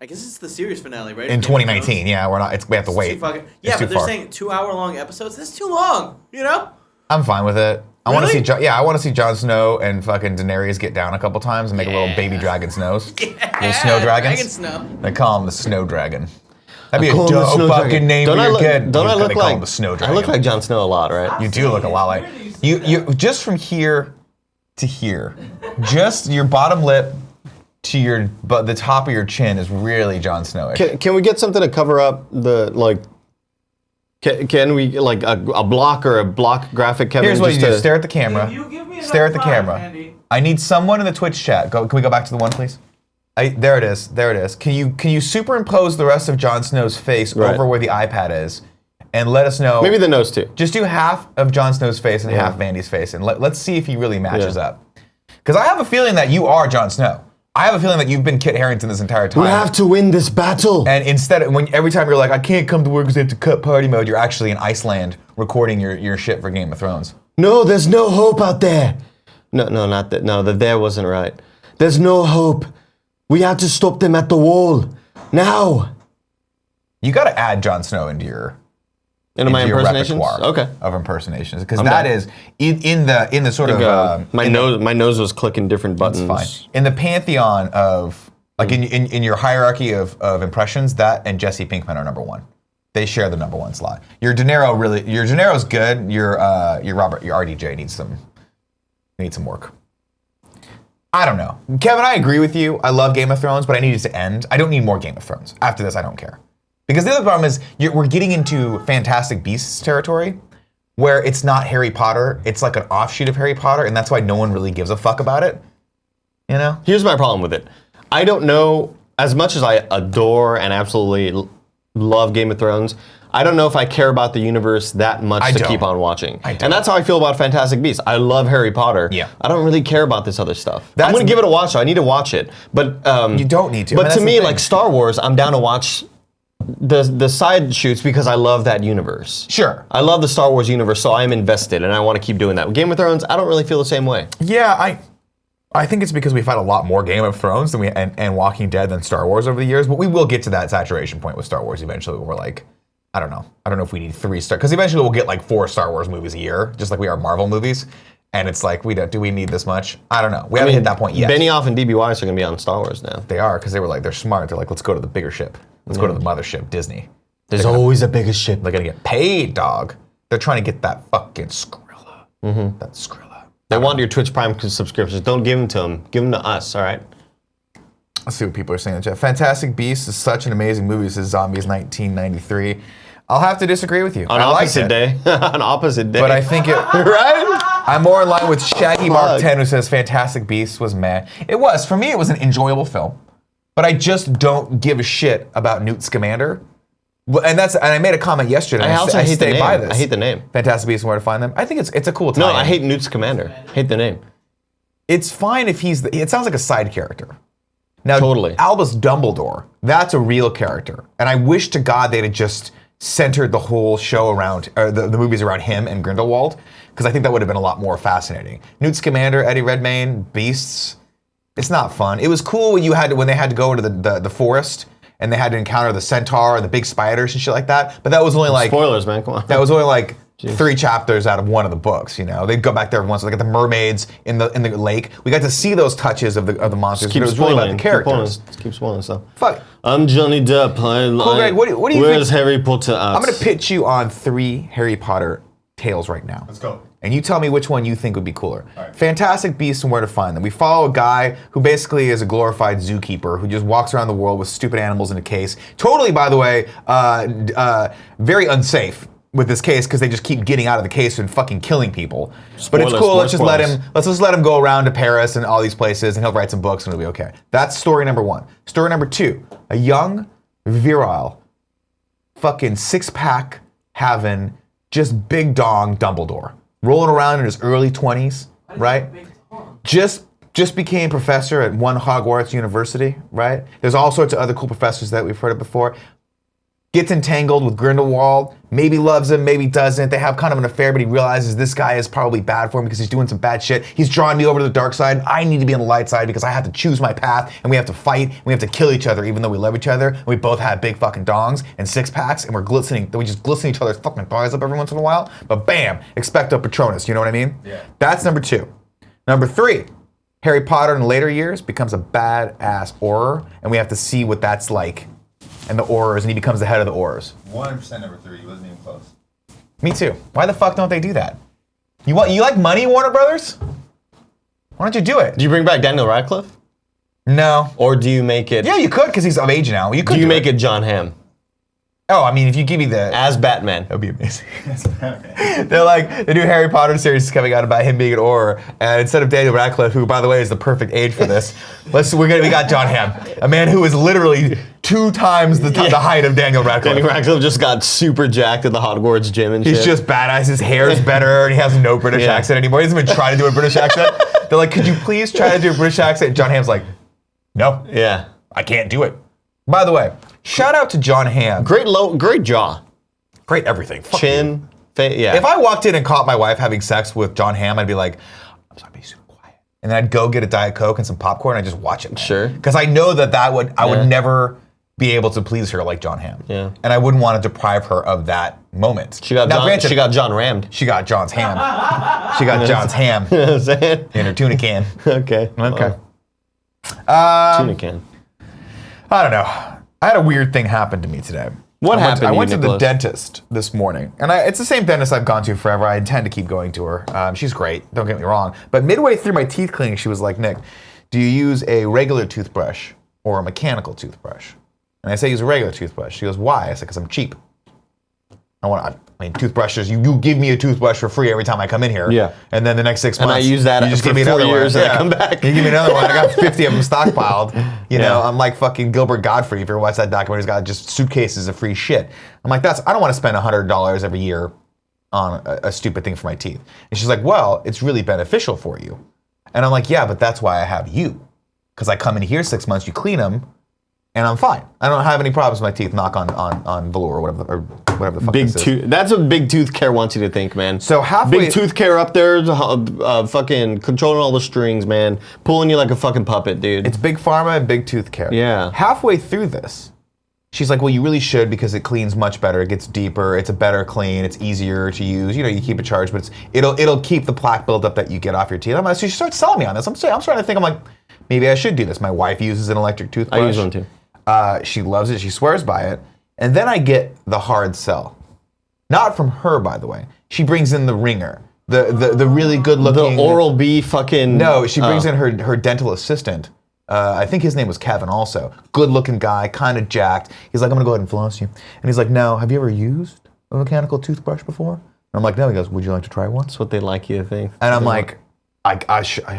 I guess it's the series finale, right? In of Game of 2019, yeah, we have to Thrones. wait. Too fucking- It's yeah, too but they're far. saying 2-hour-long episodes. That's too long, you know? I'm fine with it. I want to Really? see, I want to see Jon Snow and fucking Daenerys get down a couple times and make a little baby dragon snows. Little snow dragons. Dragon Snow. They call him the Snow Dragon. That'd be Call a him the dope Snow fucking Dragon. name Don't for I your look, kid. Don't I They look call him like the Snow I Dragon. look like Jon Snow a lot, right? You do look a lot like you. Just from here to here, just your bottom lip to the top of your chin is really Jon Snowish. Can we get something to cover up the like? Can we like a block or a block graphic, Kevin? Here's what you just do: to- stare at the camera. You give me Stare at the enough time, camera. Andy. I need someone in the Twitch chat. Can we go back to the one, please? There it is. There it is. Can you superimpose the rest of Jon Snow's face Right. over where the iPad is, and let us know? Maybe the nose too. Just do half of Jon Snow's face and Yeah. half Vandy's face, and let's see if he really matches Yeah. up. Because I have a feeling that you are Jon Snow. I have a feeling that you've been Kit Harington this entire time. We have to win this battle. And instead, every time you're like, I can't come to work because they have to cut party mode, you're actually in Iceland recording your shit for Game of Thrones. No, there's no hope out there. No, not that. No, the there wasn't right. There's no hope. We have to stop them at the wall now. You got to add Jon Snow into your My your impersonations. repertoire Okay. of impersonations because I'm that down. is in the sort of my nose was clicking different buttons. fine in the pantheon of like in your hierarchy of impressions, that and Jesse Pinkman are number 1. They share the number 1 slot. Your De Niro's good. Your RDJ needs some work. I don't know, Kevin. I agree with you. I love Game of Thrones, but I need it to end. I don't need more Game of Thrones. After this, I don't care. Because the other problem is we're getting into Fantastic Beasts territory where it's not Harry Potter, it's like an offshoot of Harry Potter, and that's why no one really gives a fuck about it. You know? Here's my problem with it. I don't know, as much as I adore and absolutely love Game of Thrones, I don't know if I care about the universe that much to don't. keep on watching. I don't. And that's how I feel about Fantastic Beasts. I love Harry Potter. Yeah. I don't really care about this other stuff. That's- I'm going to give it a watch, though. I need to watch it. But You don't need to. But and to that's the me, thing. like Star Wars, I'm down to watch the side shoots because I love that universe. Sure. I love the Star Wars universe, so I'm invested, and I want to keep doing that. With Game of Thrones, I don't really feel the same way. Yeah, I think it's because we've had a lot more Game of Thrones than and Walking Dead than Star Wars over the years, but we will get to that saturation point with Star Wars eventually where we're like, I don't know if we need 3 Star, because eventually we'll get like 4 Star Wars movies a year, just like we are Marvel movies, and it's like, do we need this much? I don't know. We haven't hit that point yet. Benioff and DB Weiss are going to be on Star Wars now. They are, because they're smart. They're like, let's go to the bigger ship. Let's go to the mothership, Disney. There's always a bigger ship. They're gonna get paid, dog. They're trying to get that fucking Skrilla. That Skrilla. They want your Twitch Prime subscriptions. Don't give them to them. Give them to us, all right? Let's see what people are saying in the chat. Fantastic Beasts is such an amazing movie, says Zombies 1993. I'll have to disagree with you. On opposite day. On opposite day. But I think it... right? I'm more in line with Shaggy Mark 10, who says Fantastic Beasts was meh. It was. For me, it was an enjoyable film. But I just don't give a shit about Newt Scamander. And I made a comment yesterday. I also hate the name. By this. I hate the name. Fantastic Beasts and Where to Find Them. I think it's a cool tie. No, I hate Newt Scamander. Hate the name. It's fine if he's... it sounds like a side character. Now, Totally. Albus Dumbledore, that's a real character. And I wish to God they'd have just centered the whole show around, or the movies around him and Grindelwald, because I think that would have been a lot more fascinating. Newt Scamander, Eddie Redmayne, Beasts, it's not fun. It was cool when they had to go into the forest and they had to encounter the centaur and the big spiders and shit like that, but that was only like... Spoilers, man, come on. That was only like 3 chapters out of one of the books, you know? They'd go back there once, like at the mermaids in the lake. We got to see those touches of the monsters, but it was really about the characters. Keep spoiling stuff. Fuck. I'm Johnny Depp. Cool, Greg, what do you Where's think? Harry Potter at? I'm gonna pitch you on 3 Harry Potter tales right now. Let's go. And you tell me which one you think would be cooler. All right. Fantastic Beasts and Where to Find Them. We follow a guy who basically is a glorified zookeeper who just walks around the world with stupid animals in a case. Totally, by the way, very unsafe with this case because they just keep getting out of the case and fucking killing people. But it's Spoilers, cool. more Let's spoilers. just let him go around to Paris and all these places, and he'll write some books and it'll be okay. That's story number 1. Story number 2: a young, virile, fucking 6-pack having just big dong Dumbledore, rolling around in his early 20s, right? Just became professor at one Hogwarts University, right? There's all sorts of other cool professors that we've heard of before. Gets entangled with Grindelwald, maybe loves him, maybe doesn't. They have kind of an affair, but he realizes this guy is probably bad for him because he's doing some bad shit. He's drawing me over to the dark side. I need to be on the light side because I have to choose my path, and we have to fight, and we have to kill each other even though we love each other. And we both have big fucking dongs and 6-packs, and we just glisten each other's fucking thighs up every once in a while. But bam, expecto Patronus, you know what I mean? Yeah. That's number 2. Number 3, Harry Potter in later years becomes a badass Auror, and we have to see what that's like. And the Aurors, and he becomes the head of the Aurors. 100% number 3. He wasn't even close. Me too. Why the fuck don't they do that? You like money, Warner Brothers? Why don't you do it? Do you bring back Daniel Radcliffe? No. Or do you make it... Yeah, you could, because he's of age now. You could Do you make it John Hamm? Oh, I mean, if you give me the... As Batman. That would be amazing. They're like, the new Harry Potter series is coming out about him being an Auror, and instead of Daniel Radcliffe, who, by the way, is the perfect age for this, we got John Hamm, a man who is literally 2 times the height of Daniel Radcliffe. Daniel Radcliffe just got super jacked at the Hogwarts gym and shit. He's just badass. His hair's better, and he has no British accent anymore. He doesn't even try to do a British accent. They're like, could you please try to do a British accent? John Hamm's like, no, Yeah. I can't do it. By the way, shout out to John Hamm. Great jaw. Great everything. Fuck you. Chin, face, yeah. If I walked in and caught my wife having sex with John Hamm, I'd be like, I'm sorry, be super quiet. And then I'd go get a Diet Coke and some popcorn and I'd just watch it. Man. Sure. Because I know I would never be able to please her like John Hamm. Yeah. And I wouldn't want to deprive her of that moment. She got John rammed. She got John's ham. She got John's ham You know what I'm saying? in her tuna can. Okay. Okay. Tuna can. I don't know. I had a weird thing happen to me today. What happened to you, I went to the Nicholas? dentist this morning, and it's the same dentist I've gone to forever. I intend to keep going to her. She's great, don't get me wrong. But midway through my teeth cleaning, she was like, Nick, do you use a regular toothbrush or a mechanical toothbrush? And I say use a regular toothbrush. She goes, why? I said, because I'm cheap. I mean, toothbrushes, you give me a toothbrush for free every time I come in here. Yeah. And then the next 6 And months, I use that you just for give me 4 another years one. and I come back. You give me another one. I got 50 of them stockpiled. You know, Yeah. I'm like fucking Gilbert Gottfried. If you ever watch that documentary, he's got just suitcases of free shit. I'm like, I don't want to spend $100 every year on a stupid thing for my teeth. And she's like, well, it's really beneficial for you. And I'm like, yeah, but that's why I have you. Because I come in here 6 months, you clean them, and I'm fine. I don't have any problems with my teeth, knock on velour or whatever the fuck Big this is. tooth. That's what Big Tooth Care wants you to think, man. So halfway... Big Tooth Care up there, fucking controlling all the strings, man. Pulling you like a fucking puppet, dude. It's Big Pharma and Big Tooth Care. Yeah. Halfway through this, she's like, well, you really should because it cleans much better. It gets deeper. It's a better clean. It's easier to use. You know, you keep it charged, but it'll keep the plaque buildup that you get off your teeth. So she starts selling me on this. I'm starting to think, I'm like, maybe I should do this. My wife uses an electric toothbrush. I use one too. She loves it. She swears by it. And then I get the hard sell. Not from her, by the way. She brings in the ringer. The really good looking... The Oral-B fucking... No, she brings in her dental assistant I think his name was Kevin also. Good looking guy, kind of jacked. He's like, I'm gonna go ahead and floss you. And he's like, no, have you ever used a mechanical toothbrush before? And I'm like, no. He goes, would you like to try one? That's what they like you to think. And I'm like, I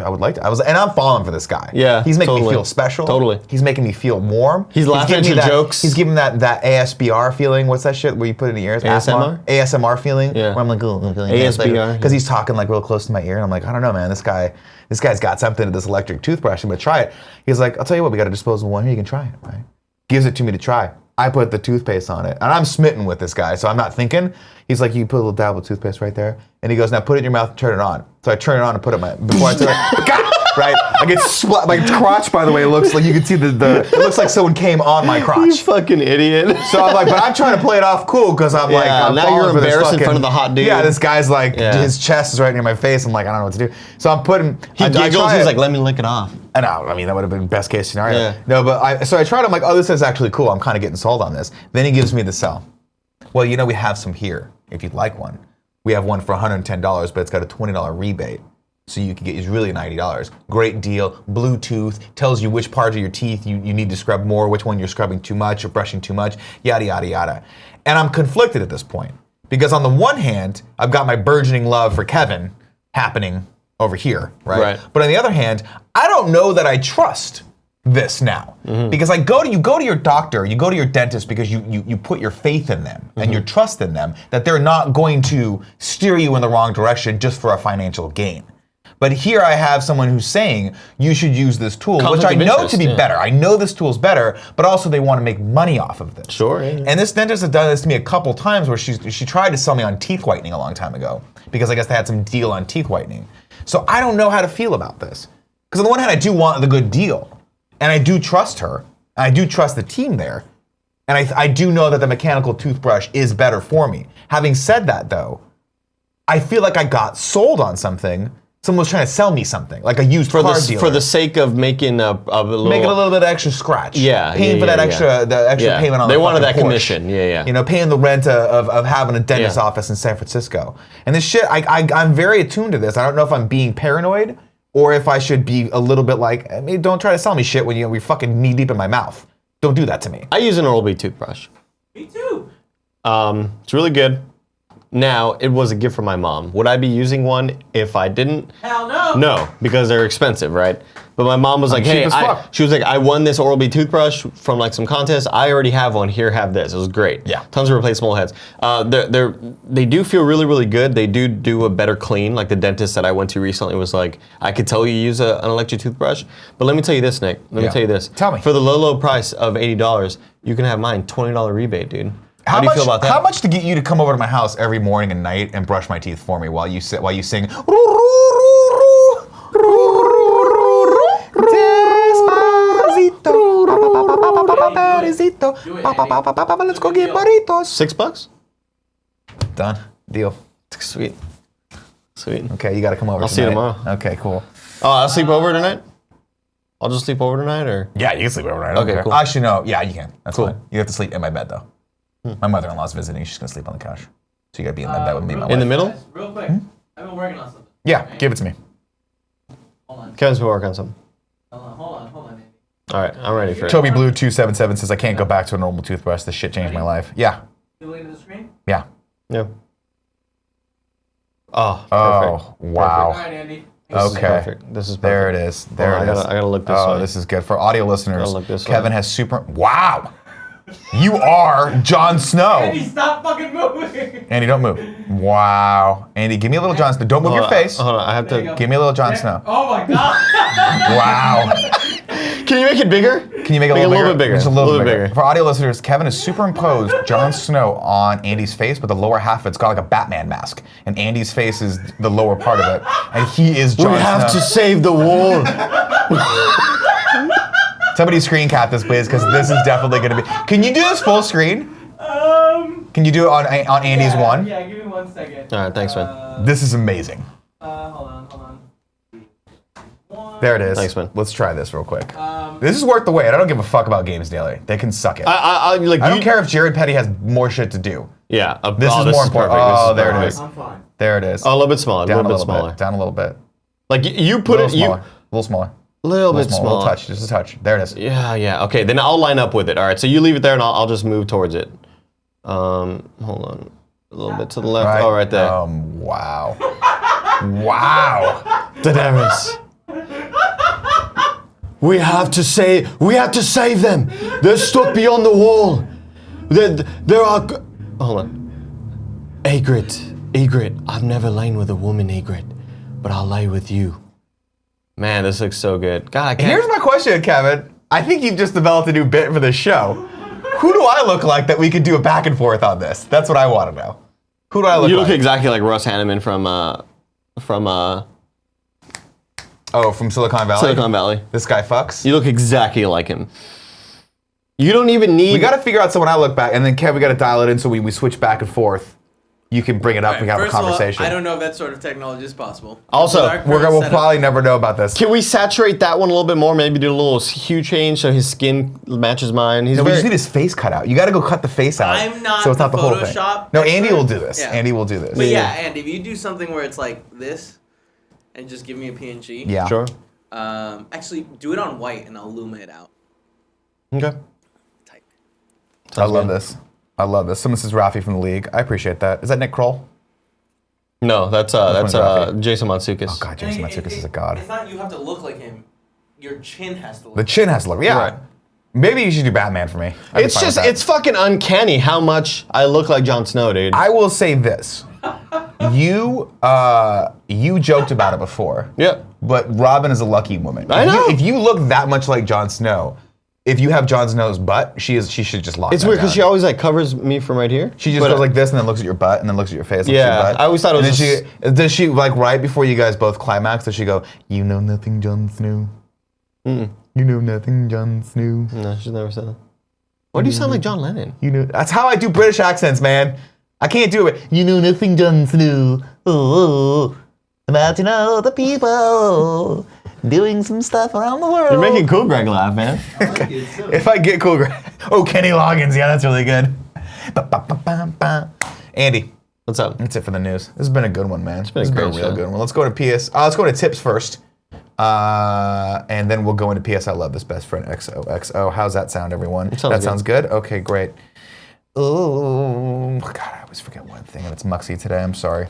would like to. And I'm falling for this guy. Yeah, he's making me totally. feel special. Totally. He's making me feel warm. He's laughing at your jokes. He's giving that ASBR feeling. What's that shit where you put it in the ears? ASMR? ASMR feeling. Yeah. Where I'm like, oh, I'm feeling ASBR. because he's talking like real close to my ear, and I'm like, I don't know, man. This guy's got something to this electric toothbrush. I'm gonna try it. He's like, I'll tell you what, we got a disposable one here. You can try it, right? Gives it to me to try. I put the toothpaste on it, and I'm smitten with this guy, so I'm not thinking. He's like, you put a little dab of toothpaste right there, and he goes, now put it in your mouth and turn it on. So I turn it on and put it in my, before I turn it, right? I get splat, my crotch, by the way, looks like, you can see it looks like someone came on my You crotch. fucking idiot. So I'm like, but I'm trying to play it off cool, because I'm like, I'm now falling you're for this embarrassed in front of the hot dude. Yeah, this guy's like, Yeah. his chest is right near my face. I'm like, I don't know what to do. So I'm putting, He giggles, try he's it. like, let me lick it off. I know, I mean, that would have been best case scenario. Yeah. No, but so I tried, I'm like, oh, this is actually cool. I'm kind of getting sold on this. Then he gives me the sell. Well, we have some here, if you'd like one. We have one for $110, but it's got a $20 rebate. So you can get, it's really $90. Great deal, Bluetooth, tells you which part of your teeth you need to scrub more, which one you're scrubbing too much or brushing too much, yada, yada, yada. And I'm conflicted at this point. Because on the one hand, I've got my burgeoning love for Kevin happening over here, right? But on the other hand, I don't know that I trust this now. Because you go to your doctor, you go to your dentist because you put your faith in them and your trust in them that they're not going to steer you in the wrong direction just for a financial gain. But here I have someone who's saying you should use this tool, which I know to be better. I know this tool's better, but also they want to make money off of this. Sure. Yeah. And this dentist has done this to me a couple times where she tried to sell me on teeth whitening a long time ago because I guess they had some deal on teeth whitening. So I don't know how to feel about this. Because on the one hand, I do want the good deal. And I do trust her. And I do trust the team there. And I do know that the mechanical toothbrush is better for me. Having said that, though, I feel like I got sold on something. Someone was trying to sell me something, like a used car dealer. For the sake of making a little... Making a little bit of extra scratch. Yeah. Paying for that extra payment on the They wanted fucking that Porsche. commission. Yeah. You know, paying the rent of having a dentist Yeah. office in San Francisco. And this shit, I'm very attuned to this. I don't know if I'm being paranoid or if I should be a little bit like, I mean, don't try to sell me shit when we're fucking knee deep in my mouth. Don't do that to me. I use an Oral-B toothbrush. Me too. It's really good. Now, it was a gift from my mom. Would I be using one if I didn't? Hell no. No, because they're expensive, right? But my mom was like, cheap hey, as fuck. she was like, I won this Oral-B toothbrush from like some contest. I already have one. Here, have this. It was great. Yeah. Tons of replaceable heads. They do feel really, really good. They do a better clean. Like the dentist that I went to recently was like, I could tell you use an electric toothbrush. But let me tell you this, Nick. Let me tell you this. Tell me. For the low price of $80, you can have mine $20 rebate, dude. How do you feel about that? How much to get you to come over to my house every morning and night and brush my teeth for me while you sing? Let's go get burritos. $6? Done. Deal. Sweet. Okay, you got to come over. I'll see you tomorrow. Okay, cool. Oh, I'll sleep over tonight? I'll just sleep over tonight, or? Yeah, you can sleep over tonight. Okay, cool. Actually, no. Yeah, you can. That's Cool. fine. You have to sleep in my bed though. My mother-in-law's visiting. She's gonna sleep on the couch. So you gotta be in that bed with me and my In the wife. middle? Guys, real quick. I've been working on something. Yeah, give it to me. Hold on. Kevin's been working on something. Hold on, Andy. All right, I'm ready for it. Toby Blue 277 says I can't go back to a normal toothbrush. This shit changed my life. Yeah, You looking at the screen? yeah. Yeah. Oh, perfect. Oh, All wow. right, Andy. This is Okay. perfect. This is perfect. There it is. There Hold it on, is. I gotta look this Oh, way. this is good for audio listeners. Gotta look this way. Kevin has super. Wow. You are Jon Snow. Andy, stop fucking moving. Andy, don't move. Wow. Andy, give me a little Jon Snow. Don't move your face. Hold on, I have There you to. go. Give me a little Jon Snow. Oh my god. Wow. Can you make it bigger? Can you make it a little bit bigger? Just a little bit bigger. bigger. For audio listeners, Kevin has superimposed Jon Snow on Andy's face, but the lower half of it's got like a Batman mask. And Andy's face is the lower part of it. And he is Jon We have Snow. to save the world. Somebody screen cap this, please, because this is definitely going to be. Can you do this full screen? Can you do it on Andy's one? Yeah, give me 1 second. All right, thanks, man. This is amazing. Hold on. There it is. Thanks, man. Let's try this real quick. This is worth the wait. I don't give a fuck about Games Daily. They can suck it. I don't care if Jared Petty has more shit to do. Yeah. This is more important. Perfect. Oh, there it perfect. is. I'm fine. There it is. Oh, a little bit smaller. Down a little bit smaller. bit. Down a little bit. Like you A put little it. smaller. A little smaller. Little bit small. small. Little touch, just a touch. There it is. Yeah. Okay, then I'll line up with it. All right, so you leave it there, and I'll just move towards it. Hold on. A little bit to the left. Oh, right there. Wow. Wow. Daenerys. We have to save them. They're stuck beyond the wall. There are. Hold on. Ygritte. I've never lain with a woman, Ygritte, but I'll lay with you. Man, this looks so good. God, I can't. Here's my question, Kevin. I think you've just developed a new bit for this show. Who do I look like that we could do a back and forth on this? That's what I want to know. Who do I look like? You look exactly like Russ Hanneman from from Silicon Valley? Silicon Valley. This guy fucks? You look exactly like him. You don't even need. We got to figure out someone I look back, and then Kev, we got to dial it in so we switch back and forth. You can bring it up. We can have a conversation. All, I don't know if that sort of technology is possible. Also, we'll probably never know about this. Can we saturate that one a little bit more? Maybe do a little hue change so his skin matches mine. We just need his face cut out. You got to go cut the face out. I'm not so it's not the whole thing. Photoshop No, expert. Andy will do this. Yeah. Andy will do this. But yeah, and if you do something where it's like this, and just give me a PNG. Yeah. Sure. Actually, do it on white, and I'll luma it out. Okay. Tight. I love this. Someone says Rafi from the league. I appreciate that. Is that Nick Kroll? No, that's Rafi? Jason Mantzoukas. Oh God, Jason Matsukas is a god. It's not you have to look like him. Your chin has to look. The chin has to look. Yeah. Right. Maybe you should do Batman for me. I'd be It's fine with just, that. it's fucking uncanny how much I look like Jon Snow, dude. I will say this. You joked about it before. Yeah. But Robin is a lucky woman. I know. If you look that much like Jon Snow, if you have Jon Snow's butt, she should just lock It's that weird because down. she always like covers me from right here. She just goes like this and then looks at your butt and then looks at your face. Looks at Yeah, your butt. I always thought it was And then does she like right before you guys both climax? Does she go, "You know nothing, Jon Snow"? You know nothing, Jon Snow. No, she's never said that. Why do you sound like John Lennon? You know that's how I do British accents, man. I can't do it. You know nothing, Jon Snow. Oh, about to know the people doing some stuff around the world. You're making Cool Greg laugh, man. If I get cool, oh, Kenny Loggins, yeah, that's really good. Andy, What's up? that's it for the news. This has been a good one, man. It's been a a great real show. good one. Let's go to PS. Let's go to tips first, and then we'll go into PS. I love this best friend XOXO. How's that sound, everyone? That sounds good. Okay, great. Oh God, I always forget one thing, and it's Muxy today. I'm sorry.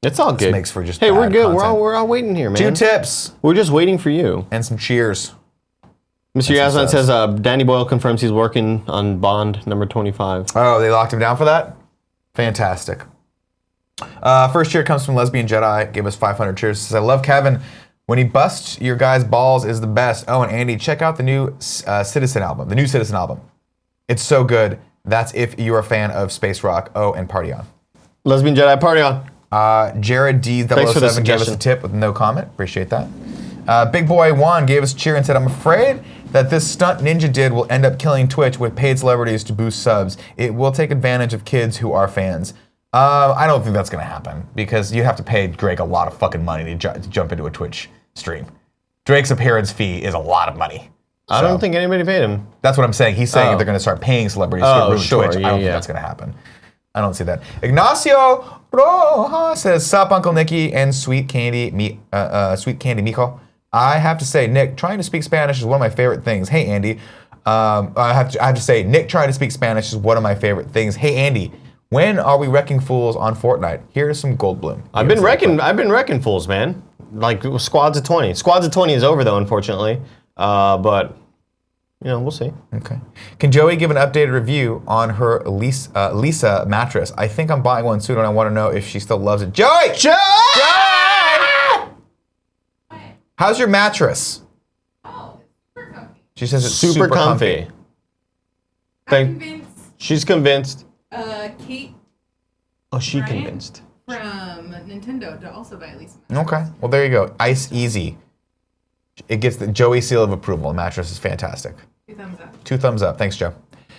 It's all good. makes for just hey, we're bad good. content. We're all waiting here, man. 2 tips We're just waiting for you. and some cheers. Mr. That's what Yasman it says Danny Boyle confirms he's working on Bond number 25. Oh, they locked him down for that? Fantastic. First cheer comes from Lesbian Jedi. Gave us 500 cheers. Says, I love Kevin. When he busts your guys' balls is the best. Oh, and Andy, check out the new Citizen album. The new Citizen album. It's so good. That's if you're a fan of space rock. Oh, and party on. Lesbian Jedi, party on. Jared Thanks for the D007 gave us a suggestion. tip with no comment. Appreciate that. Big Boy Juan gave us a cheer and said, I'm afraid that this stunt Ninja did will end up killing Twitch with paid celebrities to boost subs. It will take advantage of kids who are fans. I don't think that's going to happen because you have to pay Drake a lot of fucking money to jump into a Twitch stream. Drake's appearance fee is a lot of money. I don't think anybody paid him. That's what I'm saying. He's saying Oh. they're going to start paying celebrities Oh, to ruin sure. Twitch. Yeah, I don't think yeah. that's going to happen. I don't see that. Ignacio Roja says, "Sup, Uncle Nicky and Sweet Candy Miko. I have to say, Nick, trying to speak Spanish is one of my favorite things. Hey, Andy. I have to say, Nick trying to speak Spanish is one of my favorite things. Hey, Andy, when are we wrecking fools on Fortnite? Here's some Goldblum. I've been wrecking fools, man. Like squads of 20. Squads of 20 is over though, unfortunately. But you know, we'll see. Okay. Can Joey give an updated review on her Lisa mattress? I think I'm buying one soon, and I want to know if she still loves it. Joey! Joey! How's your mattress? Oh, it's super comfy. She says it's Super comfy. I'm Thank. convinced She's convinced. Kate Oh, she Bryant convinced. from Nintendo to also buy at least. Okay. Well, there you go. Ice Easy. It gets the Joey seal of approval. The mattress is fantastic. 2 thumbs up. 2 thumbs up. Thanks, Joe.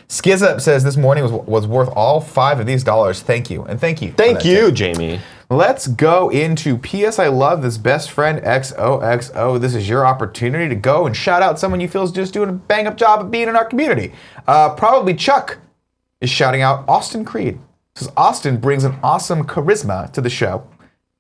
Skizup says this morning was worth all 5 of these dollars. Thank you. And thank you. for Thank that you, tip. Jamie. Let's go into PS I Love This Best Friend XOXO. This is your opportunity to go and shout out someone you feel is just doing a bang-up job of being in our community. Probably Chuck is shouting out Austin Creed. Says Austin brings an awesome charisma to the show.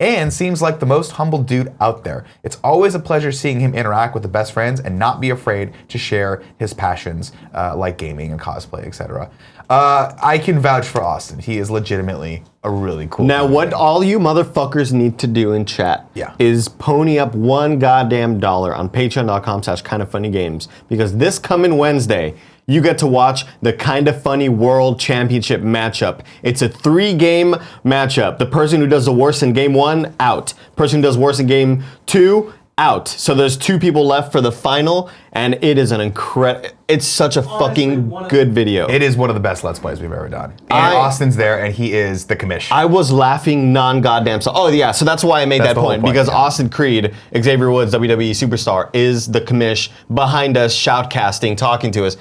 and seems like the most humble dude out there. It's always a pleasure seeing him interact with the best friends and not be afraid to share his passions like gaming and cosplay, etc. I can vouch for Austin. He is legitimately a really cool Now, guy. what all you motherfuckers need to do in chat Yeah. is pony up $1 goddamn on patreon.com/kindoffunnygames, because this coming Wednesday, you get to watch the Kinda Funny World Championship matchup. It's a 3-game matchup. The person who does the worst in game 1, out. Person who does worse in game 2, out. So there's 2 people left for the final, and it is an incredible. It's such a fucking good video. It is one of the best Let's Plays we've ever done. And Austin's there, and he is the commish. I was laughing non-goddamn so. Oh yeah, so that's why I made That's that the whole point, point, because yeah. Austin Creed, Xavier Woods, WWE superstar, is the commish behind us, shoutcasting, talking to us.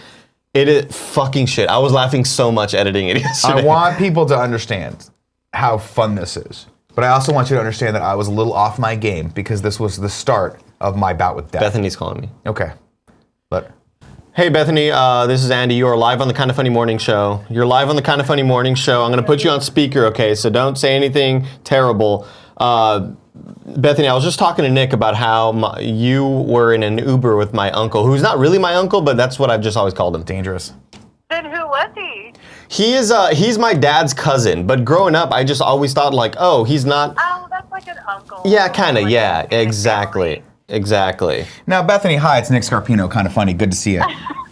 It is fucking shit. I was laughing so much editing it yesterday. I want people to understand how fun this is. But I also want you to understand that I was a little off my game because this was the start of my bout with death. Bethany's calling me. Okay. But Hey Bethany, this is Andy. You are live on the Kinda Funny Morning Show. You're live on the Kinda Funny Morning Show. I'm gonna put you on speaker, okay? So don't say anything terrible. Bethany, I was just talking to Nick about how you were in an Uber with my uncle, who's not really my uncle, but that's what I've just always called him. dangerous. Then who was he? He's my dad's cousin, but growing up, I just always thought like, oh, he's not. Oh, that's like an uncle. Yeah, kind of. Like Yeah, a exactly, exactly. Now, Bethany, hi, it's Nick Scarpino. Kind of funny. Good to see you.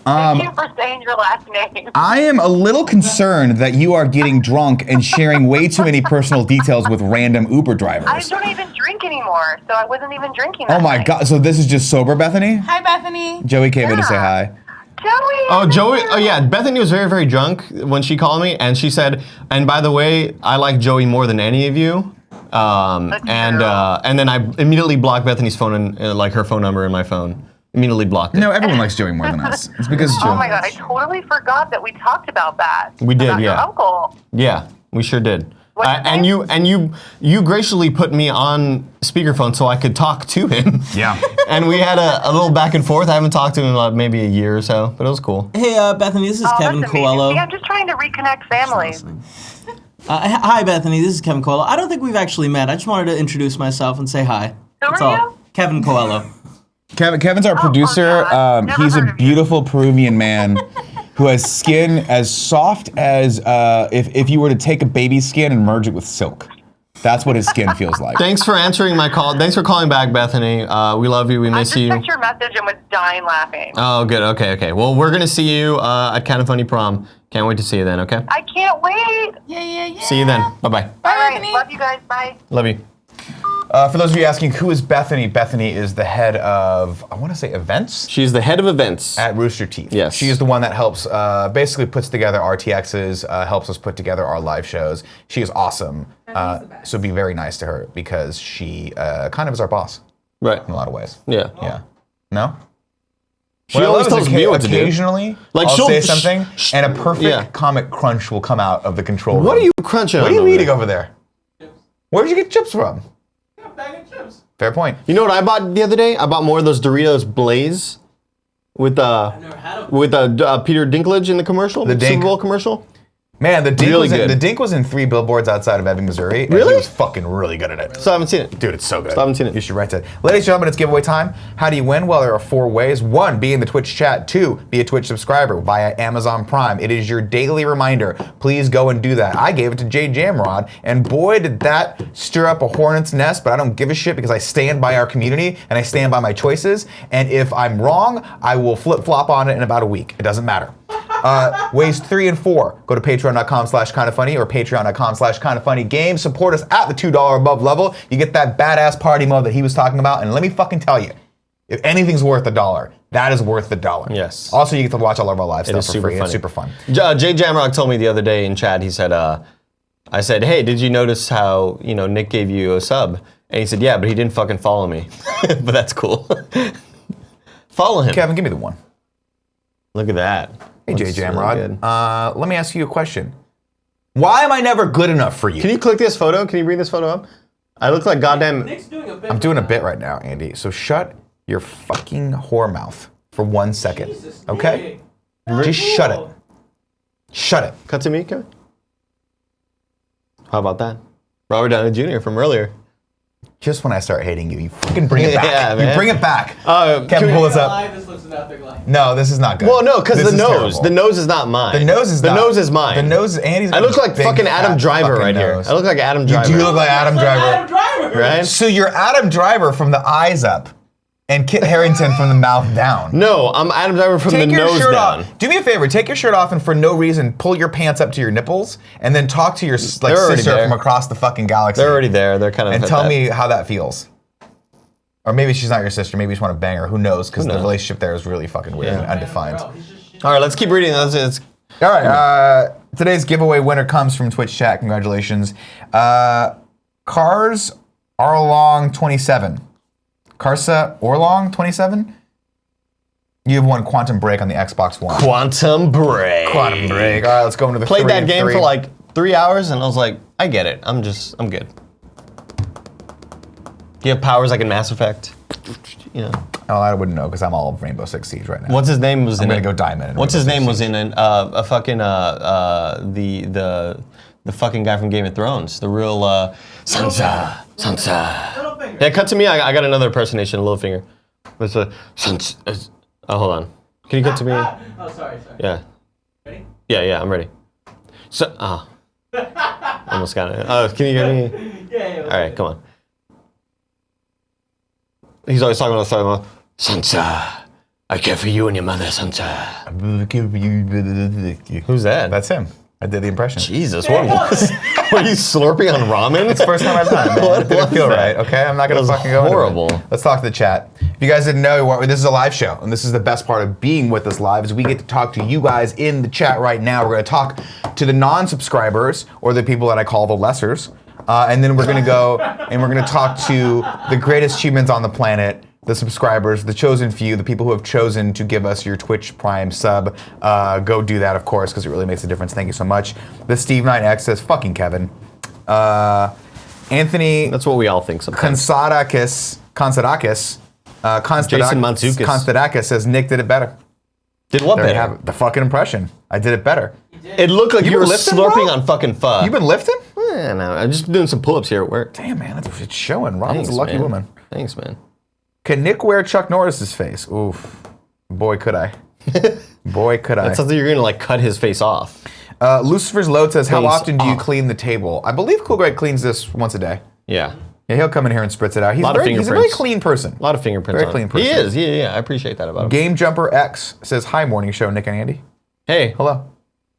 Thank you for saying your last name. I am a little concerned that you are getting drunk and sharing way too many personal details with random Uber I drivers. don't even drink anymore, so I wasn't even drinking. Oh that my night. God. So this is just sober, Bethany? Hi, Bethany. Joey came in to say Yeah. hi. Joey. Oh, Joey. Oh, yeah. Bethany was very, very drunk when she called me, and she said, "And by the way, I like Joey more than any of you." That's true. And then I immediately blocked Bethany's phone and like her phone number in my phone. Immediately blocked it. No, everyone likes Joey more than us. It's because Oh my god, I totally forgot that we talked about that. We did, About your yeah. uncle. Yeah, we sure did. What's his And name? you graciously put me on speakerphone so I could talk to him. Yeah. And we had a little back and forth. I haven't talked to him in like maybe a year or so, but it was cool. Hey, Bethany, this is Oh, Kevin that's amazing. Coelho. See, I'm just trying to reconnect families. Hi, Bethany. This is Kevin Coelho. I don't think we've actually met. I just wanted to introduce myself and say hi. Who That's are all. you? Kevin Coelho. Kevin's our producer. God. Never He's a heard of you. beautiful Peruvian man who has skin as soft as if you were to take a baby's skin and merge it with silk. That's what his skin feels like. Thanks for answering my call. Thanks for calling back, Bethany. We love you. We I miss just you. sent your message and was dying laughing. Oh, good. Okay. Well, we're gonna see you at Kind of Funny Prom. Can't wait to see you then. Okay. I can't wait. Yeah. See you then. Bye bye. Bye, All right, Bethany. love you guys. Bye. Love you. For those of you asking, who is Bethany? Bethany is the head of, I want to say, events She's the head of events. at Rooster Teeth. Yes. She is the one that helps, basically puts together RTXs, helps us put together our live shows. She is awesome. Bethany's the best. So be very nice to her because she kind of is our boss Right. in a lot of ways. Yeah. Yeah. No? She What I always love is tells me what to do. Occasionally, Like, I'll she'll- say something, and a perfect yeah. comic crunch will come out of the control room. What are you crunching What on are you over eating there? over there? Where'd you get chips from? Fair point. You know what I bought the other day? I bought more of those Doritos Blaze with never had 'em. with Peter Dinklage in the commercial, the Dink. Super Bowl commercial. Man, the Dink, Really was in, good. the Dink was in 3 billboards outside of Ebbing, Missouri. And Really? he was fucking really good at it. So I haven't seen it. Dude, it's so good. Still haven't seen it. You should rent it. Ladies and gentlemen, it's giveaway time. How do you win? Well, there are 4 ways. 1, be in the Twitch chat. 2, be a Twitch subscriber via Amazon Prime. It is your daily reminder. Please go and do that. I gave it to Jay Jamrod, and boy, did that stir up a hornet's nest, but I don't give a shit because I stand by our community and I stand by my choices. And if I'm wrong, I will flip-flop on it in about a week. It doesn't matter. Ways 3 and 4, go to patreon.com/kindoffunny or patreon.com/kindoffunnygames. Support us at the $2 above level. You get that badass party mode that he was talking about. And let me fucking tell you, if anything's worth $1, that is worth $1. Yes. Also, you get to watch all of our live It stuff is for super free. funny. It's super fun. Jay Jamrock told me the other day in chat. He said, "I said, hey, did you notice how Nick gave you a sub?" And he said, "Yeah, but he didn't fucking follow me." But that's cool. Follow him. Kevin, give me the one. Look at that. Hey, Jay Looks really Jamrod. good. Let me ask you a question. Why am I never good enough for you? Can you click this photo? Can you bring this photo up? I look like goddamn. Nick's doing a bit. I'm doing a bit right now, Andy. So shut your fucking whore mouth for 1 second. Jesus, Okay? Nick. Just shut it. Shut it. Cut to me, Kevin. How about that? Robert Downey Jr. from earlier. Just when I start hating you, you fucking bring it back. Yeah, you man. bring it back. Can Kevin, pull this up. Live, this looks nothing like. No, this is not good. Well, no, because This the is nose. terrible. The nose is not mine. The nose is the not. nose is mine. The nose. Andy's. I got look a like big, fucking Adam fat Driver fucking right here. nose. I look like Adam You Driver. do look like Adam Driver. Adam Driver. Right? So you're Adam Driver from the eyes up, and Kit Harington from the mouth down. No, I'm Adam Driver from Take the your nose shirt down. off. Do me a favor. Take your shirt off and for no reason pull your pants up to your nipples, and then talk to your They're already sister there. from across the fucking galaxy. They're already there. They're kind of. and at tell that. me how that feels. Or maybe she's not your sister. Maybe you just want to bang her. Who knows? Because Who the knows? relationship there is really fucking weird and undefined. Bro, he's just shit. All right, let's keep reading. It's All right. Today's giveaway winner comes from Twitch chat. Congratulations. Cars Arlong 27. Carsa Orlong 27. You have won Quantum Break on the Xbox One. Quantum Break. Quantum Break. All right, let's go into the Played 3 that and game 3. for like 3 hours, and I was like, I get it. I'm good. Do you have powers like in Mass Effect? You know. Oh, I wouldn't know because I'm all Rainbow Six Siege right now. What's his name was I'm in gonna it? go Diamond. in What's his Rainbow name Six was Siege. in it? A fucking the fucking guy from Game of Thrones. The real Sansa. Littlefinger. Yeah, cut to me. I got another impersonation. Littlefinger. It's a Sansa. Oh, hold on. Can you cut to me? Oh, sorry. Yeah. Ready? Yeah. I'm ready. So almost got it. Oh, can you hear me? Yeah. All right, come on. He's always talking about Sansa. I care for you and your mother, Sansa. Who's that? That's him. I did the impression. Jesus, what was? Were you slurping on ramen? It's the first time I've done it, man. What It didn't was feel that? right, okay? I'm not That gonna was fucking go into it. horrible. Let's talk to the chat. If you guys didn't know, this is a live show, and this is the best part of being with us live, is we get to talk to you guys in the chat right now. We're gonna talk to the non-subscribers, or the people that I call the lessers, and then we're gonna go and we're gonna talk to the greatest humans on the planet, the subscribers, the chosen few, the people who have chosen to give us your Twitch Prime sub. Go do that, of course, because it really makes a difference. Thank you so much. The Steve9X says, fucking Kevin. Anthony That's what we all think sometimes. Konstadakis Jason Mantzoukas. Konstadakis says, Nick did it better. Did what There you better? have it. The fucking impression. I did it better. It looked like You you were been lifting, slurping bro? on fucking pho. You been lifting? No, I'm just doing some pull-ups here at work. Damn, man, it's showing. Robin's Thanks, a lucky man. woman. Thanks, man. Can Nick wear Chuck Norris's face? Oof. Boy, could I. Boy, could I. That sounds like you're gonna like cut his face off. Lucifer's Load says, how Face often do you off. clean the table? I believe Cool Greg cleans this once a day. Yeah. Yeah, he'll come in here and spritz it out. He's Lot of a very fingerprints. clean person. A lot of fingerprints Very on clean him. person. He is. Yeah. I appreciate that about him. Game Jumper X says, hi, morning show, Nick and Andy. Hey. Hello.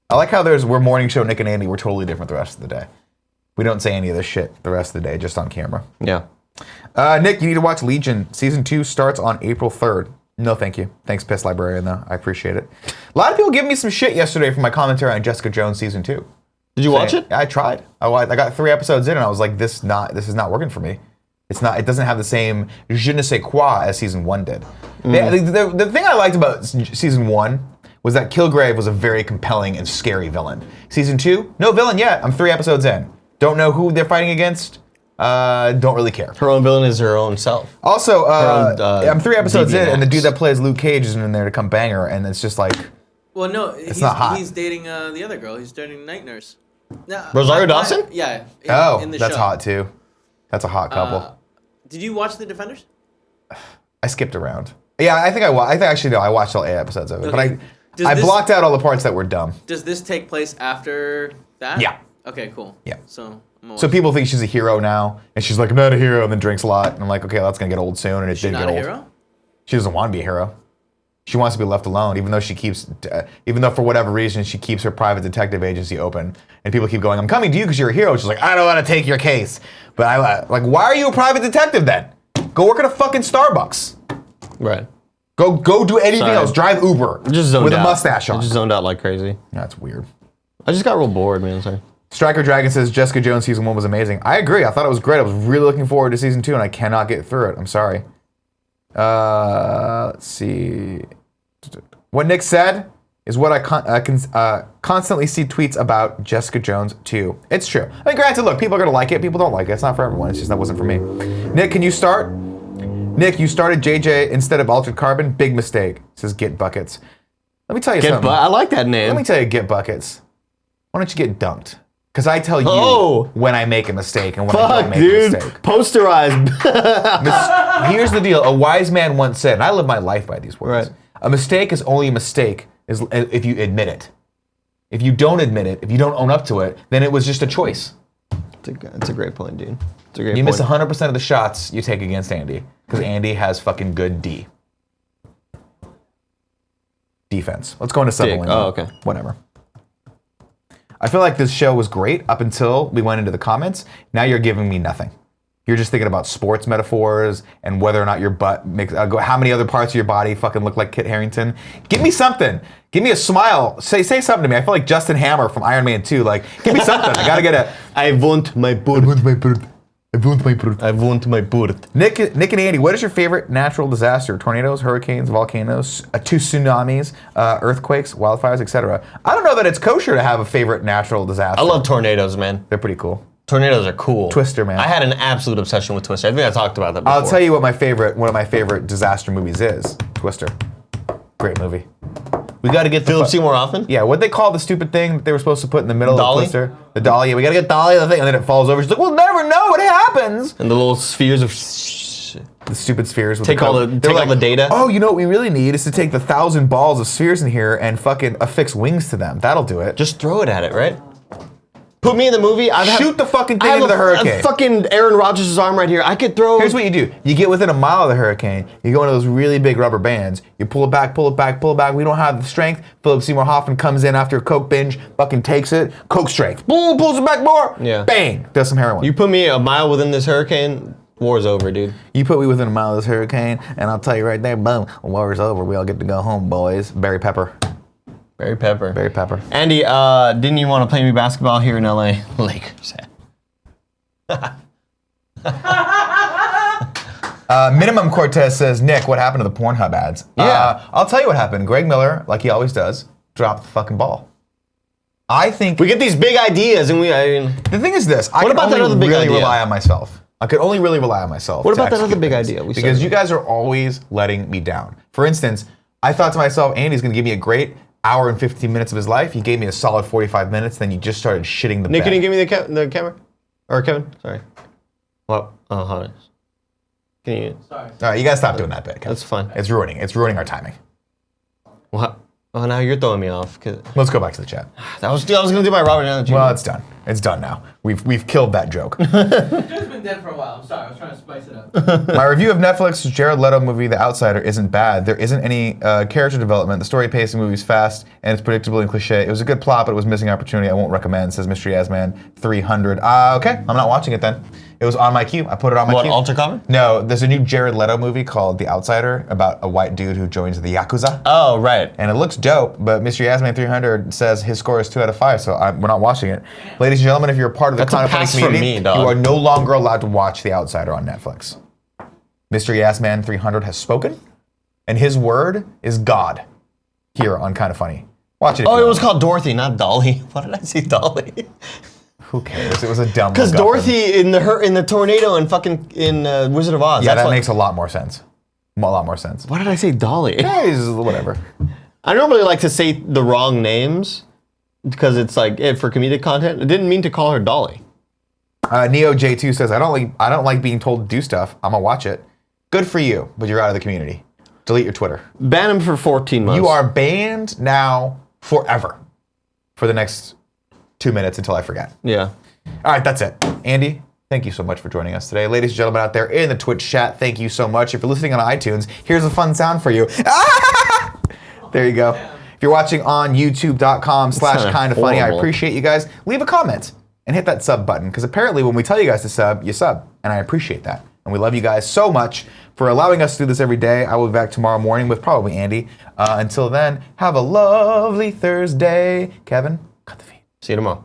I like how we're morning show Nick and Andy. We're totally different the rest of the day. We don't say any of this shit the rest of the day, just on camera. Yeah. Nick, you need to watch Legion. Season 2 starts on April 3rd. No, thank you. Thanks, Piss Librarian, though. I appreciate it. A lot of people giving me some shit yesterday for my commentary on Jessica Jones Season 2. Did you watch it? I tried. I got 3 episodes in, and I was like, this is not working for me. It doesn't have the same je ne sais quoi as Season 1 did. The thing I liked about Season 1 was that Kilgrave was a very compelling and scary villain. Season 2, no villain yet. I'm 3 episodes in. Don't know who they're fighting against. Don't really care. Her own villain is her own self. Also, own, I'm 3 episodes in, and the DBX. dude that plays Luke Cage isn't in there to come bang her, and it's just like, Well, no, he's not hot. He's dating the other girl. He's dating Night Nurse. No, Rosario Dawson? Yeah. In the that's show. hot too. That's a hot couple. Did you watch The Defenders? I skipped around. Yeah, I think I watched all 8 episodes of it, Okay. but I blocked out all the parts that were dumb. Does this take place after that? Yeah. Okay, cool. Yeah. So, I'm gonna So watch people think she's a hero now, and she's like, I'm not a hero, and then drinks a lot, and I'm like, okay, well, that's gonna get old soon, and it She's did not get a old. hero? She doesn't want to be a hero. She wants to be left alone, even though even though for whatever reason she keeps her private detective agency open, and people keep going, I'm coming to you because you're a hero. She's like, I don't want to take your case, but why are you a private detective then? Go work at a fucking Starbucks. Right. Go do anything Sorry. else. Drive Uber I just zoned with out. a mustache I on. just zoned out like crazy. That's weird. I just got real bored, man. Sorry. Striker Dragon says Jessica Jones season 1 was amazing. I agree. I thought it was great. I was really looking forward to season 2, and I cannot get through it. I'm sorry. Let's see. What Nick said is what I constantly see tweets about Jessica Jones 2. It's true. I mean, granted, look, people are going to like it. People don't like it. It's not for everyone. It's just that wasn't for me. Nick, can you start? Nick, you started JJ instead of Altered Carbon. Big mistake. It says Get Buckets. Let me tell you something. I like that name. Let me tell you, Get Buckets. Why don't you get dunked? Because I tell you Oh. when I make a mistake and when I don't Fuck, make dude. a mistake. Posterized. Here's the deal. A wise man once said, and I live my life by these words. Right. A mistake is only a mistake if you admit it. If you don't admit it, if you don't own up to it, then it was just a choice. It's a great point, dude. It's a great You point. miss 100% of the shots you take against Andy because Andy has fucking good D. Defense. Let's go into submarine. Oh, okay. Whatever. I feel like this show was great up until we went into the comments. Now you're giving me nothing. You're just thinking about sports metaphors and whether or not your butt makes. How many other parts of your body fucking look like Kit Harington? Give me something. Give me a smile. Say something to me. I feel like Justin Hammer from Iron Man 2. Like, give me something. I gotta get a. I want my bird. I want my bird. I want my bird. Nick and Andy, what is your favorite natural disaster? Tornadoes, hurricanes, volcanoes, two tsunamis, earthquakes, wildfires, etc. I don't know that it's kosher to have a favorite natural disaster. I love tornadoes, man. They're pretty cool. Tornadoes are cool. Twister, man. I had an absolute obsession with Twister. I think I talked about that before. I'll tell you what one of my favorite disaster movies is. Twister. Great movie. We got to get Philip Seymour Hoffman? Yeah, what they call the stupid thing that they were supposed to put in the middle Dolly? of Twister? The dolly. Yeah, we got to get Dolly the thing, and then it falls over. She's like, we'll never know what happens. And the little spheres of The stupid spheres. With Take all the- they're take all the data. Oh, you know what we really need is to take the 1,000 balls of spheres in here and fucking affix wings to them. That'll do it. just throw it at it, right? Put me in the movie. Shoot the fucking I thing have into the hurricane. A fucking Aaron Rodgers' arm right here. I could throw. Here's what you do. You get within a mile of the hurricane. You go into those really big rubber bands. You pull it back, pull it back, pull it back. We don't have the strength. Philip Seymour Hoffman comes in after a coke binge, fucking takes it. Coke strength. Boom, pulls it back more. Yeah. Bang. Does some heroin. You put me a mile within this hurricane, war's over, dude. You put me within a mile of this hurricane, and I'll tell you right there, boom, war's over. We all get to go home, boys. Barry Pepper. Barry Pepper. Barry Pepper. Andy, didn't you want to play me basketball here in LA? Lakers. Minimum Cortez says, Nick, what happened to the Pornhub ads? Yeah. I'll tell you what happened. Greg Miller, like he always does, dropped the fucking ball. I think We get these big ideas, and the thing is this. I What can about that only other big really idea? rely on myself. I could only really rely on myself. What to about that execute other big things. idea we Because said? you guys are always letting me down. For instance, I thought to myself, Andy's going to give me a great hour and 15 minutes of his life. He gave me a solid 45 minutes. Then you just started shitting the Nick, bed. can you give me the camera? Or Kevin? Sorry. What? Oh, how? Can you? Sorry. All right, you guys stop doing that bit. Kev. That's fine. It's ruining our timing. What? Oh, now you're throwing me off. Let's go back to the chat. I was gonna do my Robert Downey Jr. Well, it's done. It's done now. We've killed that joke. It's been dead for a while. I'm sorry. I was trying to spice it up. My review of Netflix's Jared Leto movie, The Outsider, isn't bad. There isn't any character development. The story pacing movie is fast, and it's predictable and cliche. It was a good plot, but it was missing opportunity. I won't recommend, says Mystery Asman 300. Okay, I'm not watching it then. It was on my queue. I put it on my What, queue. Alter Common? No, there's a new Jared Leto movie called The Outsider about a white dude who joins the Yakuza. Oh, right. And it looks dope, but Mystery Asman 300 says his score is 2 out of 5, so we're not watching it. Ladies and gentlemen, if you're a part of the That's a Kind of Funny pass for community, me, dog. you are no longer allowed to watch The Outsider on Netflix. Mystery Assman 300 has spoken, and his word is God here on Kind of Funny. Watch it. if Oh, you it was want. called Dorothy, not Dolly. Why did I say Dolly? Who cares? It was a dumb. Because MacGuffin. Dorothy in the tornado and fucking in Wizard of Oz. Yeah, that's that why- makes a lot more sense. A lot more sense. Why did I say Dolly? Hey, whatever. I normally like to say the wrong names because it's like for comedic content. I didn't mean to call her Dolly. Neo J2 says, I don't like being told to do stuff. I'm gonna watch it. Good for you, but you're out of the community. Delete your Twitter. Ban him for 14 months. You are banned now forever for the next 2 minutes until I forget. Yeah. All right, that's it. Andy, thank you so much for joining us today. Ladies and gentlemen out there in the Twitch chat, thank you so much. If you're listening on iTunes, here's a fun sound for you. There you go. If you're watching on youtube.com/kindafunny, I horrible. appreciate you guys. Leave a comment and hit that sub button, because apparently when we tell you guys to sub, you sub, and I appreciate that. And we love you guys so much for allowing us to do this every day. I will be back tomorrow morning with probably Andy. Until then, have a lovely Thursday. Kevin, cut the feed. See you tomorrow.